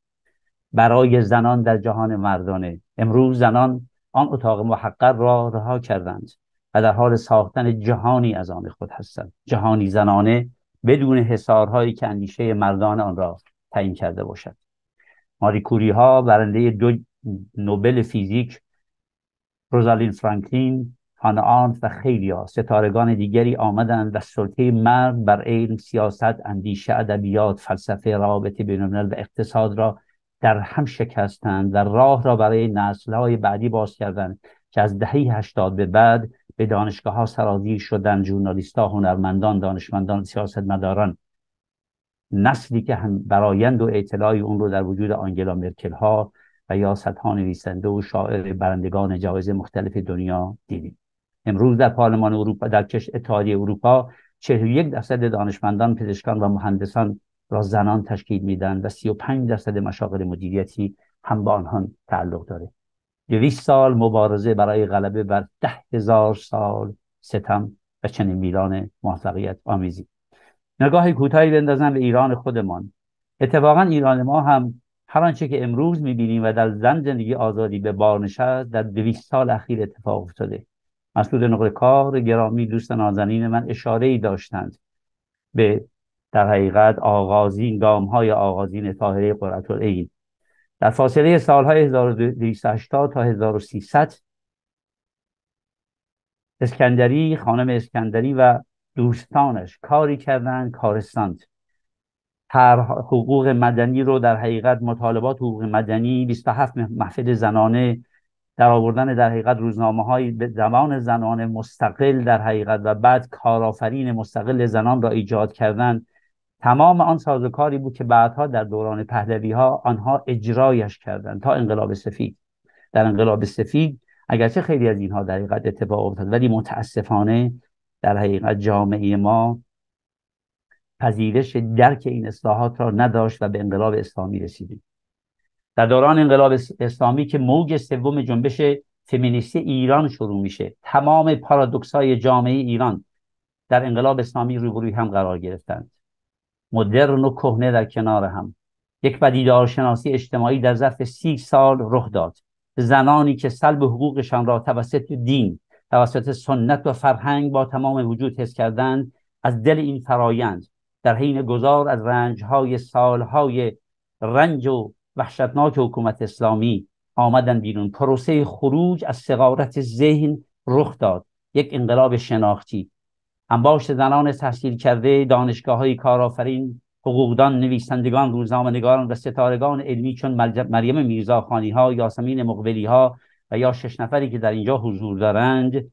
برای زنان در جهان مردانه. امروز زنان آن اتاق محقر را رها کردند و در حال ساختن جهانی از آن خود هستند، جهانی زنانه بدون حصارهایی که اندیشه مردان آن را تعیین کرده باشد. ماری کوری ها، برنده 2 نوبل فیزیک، روزالین فرانکلین، هانا آرندت و خیلی ستارگان دیگری آمدند و سلطه مرد بر علم، سیاست، اندیشه، ادبیات، فلسفه، روابط بین‌الملل و اقتصاد را در هم شکستند و راه را برای نسل‌های بعدی باز کردند که از دهه 80 به بعد به دانشگاه‌ها سرازیر شدند. ژورنالیست‌ها، هنرمندان، دانشمندان، سیاستمداران، نسلی که هم برآیند و اطلاعی اون رو در وجود آنگلا مرکل ها و یا صدها نویسنده و شاعر برندگان جوایز مختلف دنیا دیدیم. امروز در پارلمان اروپا، در اتحادیه اروپا 41% دانشمندان، پزشکان و مهندسان را زنان تشکیل میدن و 35% مشاغل مدیریتی هم با آنها تعلق داره. 200 سال مبارزه برای غلبه بر 10,000 سال ستم و چنین میلان موفقیت آمیزی. نگاه کوتاهی بندازم به ایران خودمان. اتفاقا ایران ما هم هر آنچه که امروز میبینیم و در زندگی آزادی به بار نشست در 200 سال اخیر اتفاق افتاده. مسعود نقره‌کار گرامی، دوست نازنین من، اشاره‌ای داشتند به در حقیقت گام‌های آغازین طاهره قرةالعین. در فاصله سالهای 1280 تا 1300 خانم اسکندری و دوستانش کاری کردند کارستاند. حقوق مدنی رو در حقیقت مطالبات حقوق مدنی، 27 محفل زنانه، در آوردن در حقیقت روزنامه‌های به زبان زنانه مستقل در حقیقت و بعد کارآفرین مستقل زنان را ایجاد کردن. تمام آن سازوکاری بود که بعدها در دوران پهلوی‌ها آنها اجرایش کردند تا انقلاب سفید. در انقلاب سفید اگرچه خیلی از اینها در حقیقت اتفاق افتاد، ولی متاسفانه در حقیقت جامعه ما پذیرش درک این اصلاحات را نداشت و به انقلاب اسلامی رسیدیم. در دوران انقلاب اسلامی که موج سوم جنبش فمینیستی ایران شروع میشه، تمام پارادوکس‌های جامعه ایران در انقلاب اسلامی روبروی هم قرار گرفتند. مدرن و کهنه در کنار هم. یک پدیدارشناسی اجتماعی در ظرف 30 سال رخ داد. زنانی که سلب حقوقشان را توسط دین، توسط سنت و فرهنگ با تمام وجود حس کردند، از دل این فرایند در حین گذار از رنج‌های سالهای رنج و وحشتناک حکومت اسلامی آمدن بیرون. پروسه خروج از صغارت ذهن رخ داد. یک انقلاب شناختی. انباشت زنان تحصیل کرده، دانشگاه‌های کارآفرین، حقوقدان، نویسندگان، روزنامه‌نگاران و ستارگان علمی چون مریم میرزاخانی‌ها، یاسمین مقبلی‌ها و یا 6 نفری که در اینجا حضور دارند،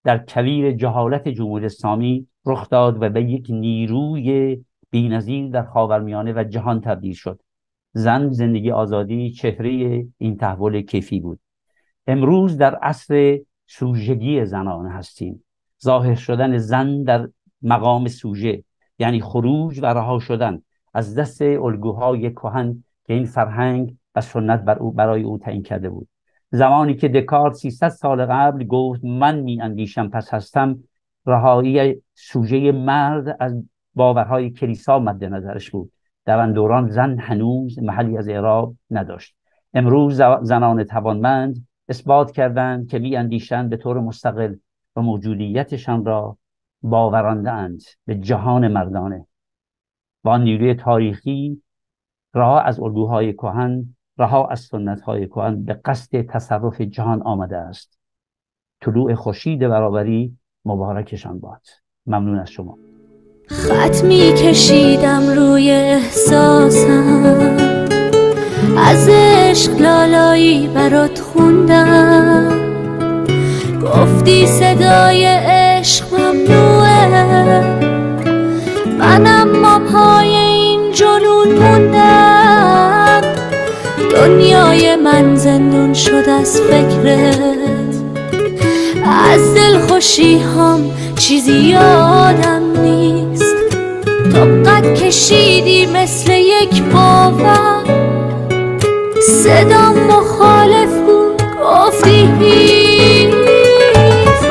در کویر جهالت جمهوری اسلامی رخ داد و به یک نیروی بی‌نظیر در خاورمیانه و جهان تبدیل شد. زن، زندگی، آزادی چهره این تحول کیفی بود. امروز در عصر سوژگی زنان هستیم. ظاهر شدن زن در مقام سوژه، یعنی خروج و رها شدن از دست الگوهای کهن که این فرهنگ و سنت برای او تعیین کرده بود. زمانی که دکارت 300 سال قبل گفت من می اندیشم پس هستم، رهایی سوژه مرد از باورهای کلیسا مد نظرش بود. در آن دوران زن هنوز محلی از اعراب نداشت. امروز زنان توانمند اثبات کردند که می اندیشند به طور مستقل و موجودیتشان را باورانده‌اند به جهان مردانه. با نیروی تاریخی رها از الگوهای کهن، رها از سنت‌های کهن به قصد تصرف جهان آمده است. طلوع خورشید برابری مبارکشان باد. ممنون از شما. خط می کشیدم روی احساسم، از عشق لالایی برات خوندم، گفتی صدای عشق ممنوعه، من اما پای این جنون موندم، دنیای من زندون شد از فکرت، از دلخوشی هم چیزی یادم نیست، تو قد کشیدی مثل یک باور، صدا مخالف بود گفتی هیچ،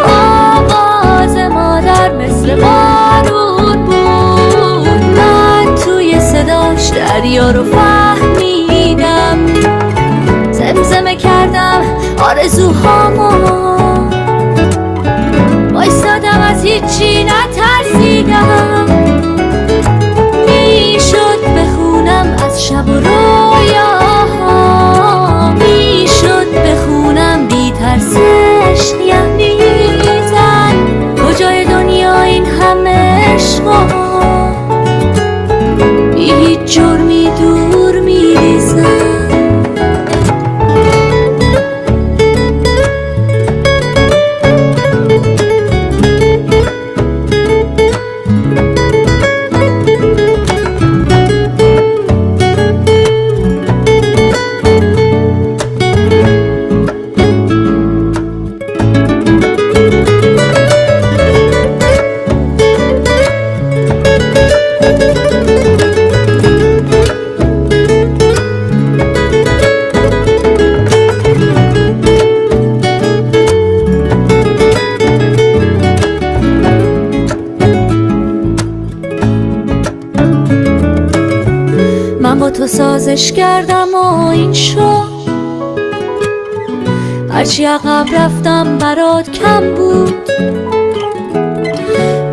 آواز مادر مثل بارون بود، من توی صداش دریا رو فهمیدم، زمزمه کردم آرزوهامو، وایسادم از هیچی نترسیدم، میشد بخونم از شب و رویاها، میشد بخونم بی ترسش یعنی زن، کجای دنیا این همه عشقا، بی هیچ جرمی دور میریزن. تو سازش کردم و این شد، هرچی عقب رفتم برات کم بود،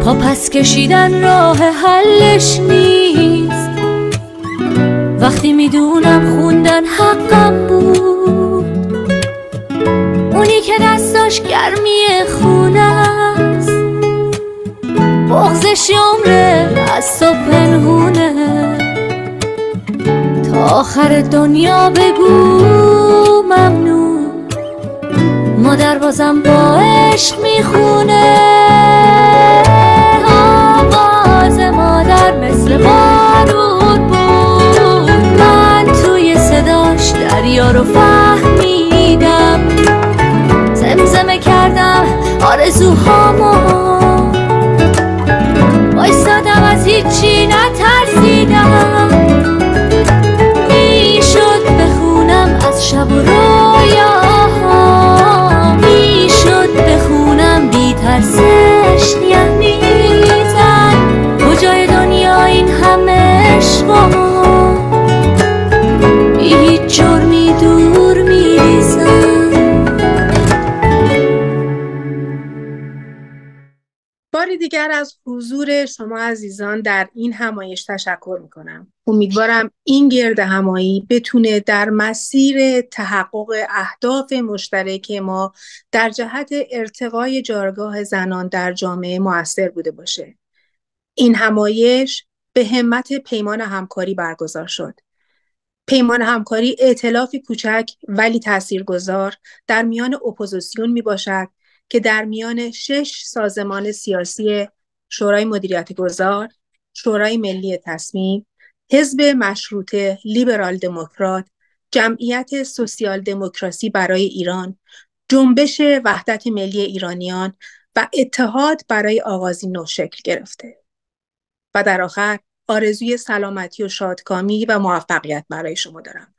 پا پس کشیدن راه حلش نیست، وقتی میدونم خوندن حقم بود، اونی که دستاش گرمی خونه است، بغضش عمره از تو پنهونه، آخر دنیا بگو ممنون، مادر بازم با عشق میخونه، آواز مادر مثل بارون بود، من توی صداش دریا رو فهمیدم، زمزمه کردم آرزوهامو، وایسادم از هیچی نترسیدم، از شب و رویاها، میشد بخونم بی ترسش یعنی زن، کجای دنیا این همه عشقا، بی هیچ جرمی دور میریزن. باری دیگر از حضور شما عزیزان در این همایش تشکر میکنم. امیدوارم این گرد همایی بتونه در مسیر تحقق اهداف مشترک ما در جهت ارتقای جایگاه زنان در جامعه مؤثر بوده باشه. این همایش به همت پیمان همکاری برگزار شد. پیمان همکاری ائتلافی کوچک ولی تاثیرگذار در میان اپوزیسیون می باشد که در میان 6 سازمان سیاسی شورای مدیریت گذار، شورای ملی تصمیم، حزب مشروطه لیبرال دموکرات، جمعیت سوسیال دموکراسی برای ایران، جنبش وحدت ملی ایرانیان و اتحاد برای آغازی نو شکل گرفته. و در آخر آرزوی سلامتی و شادکامی و موفقیت برای شما دارم.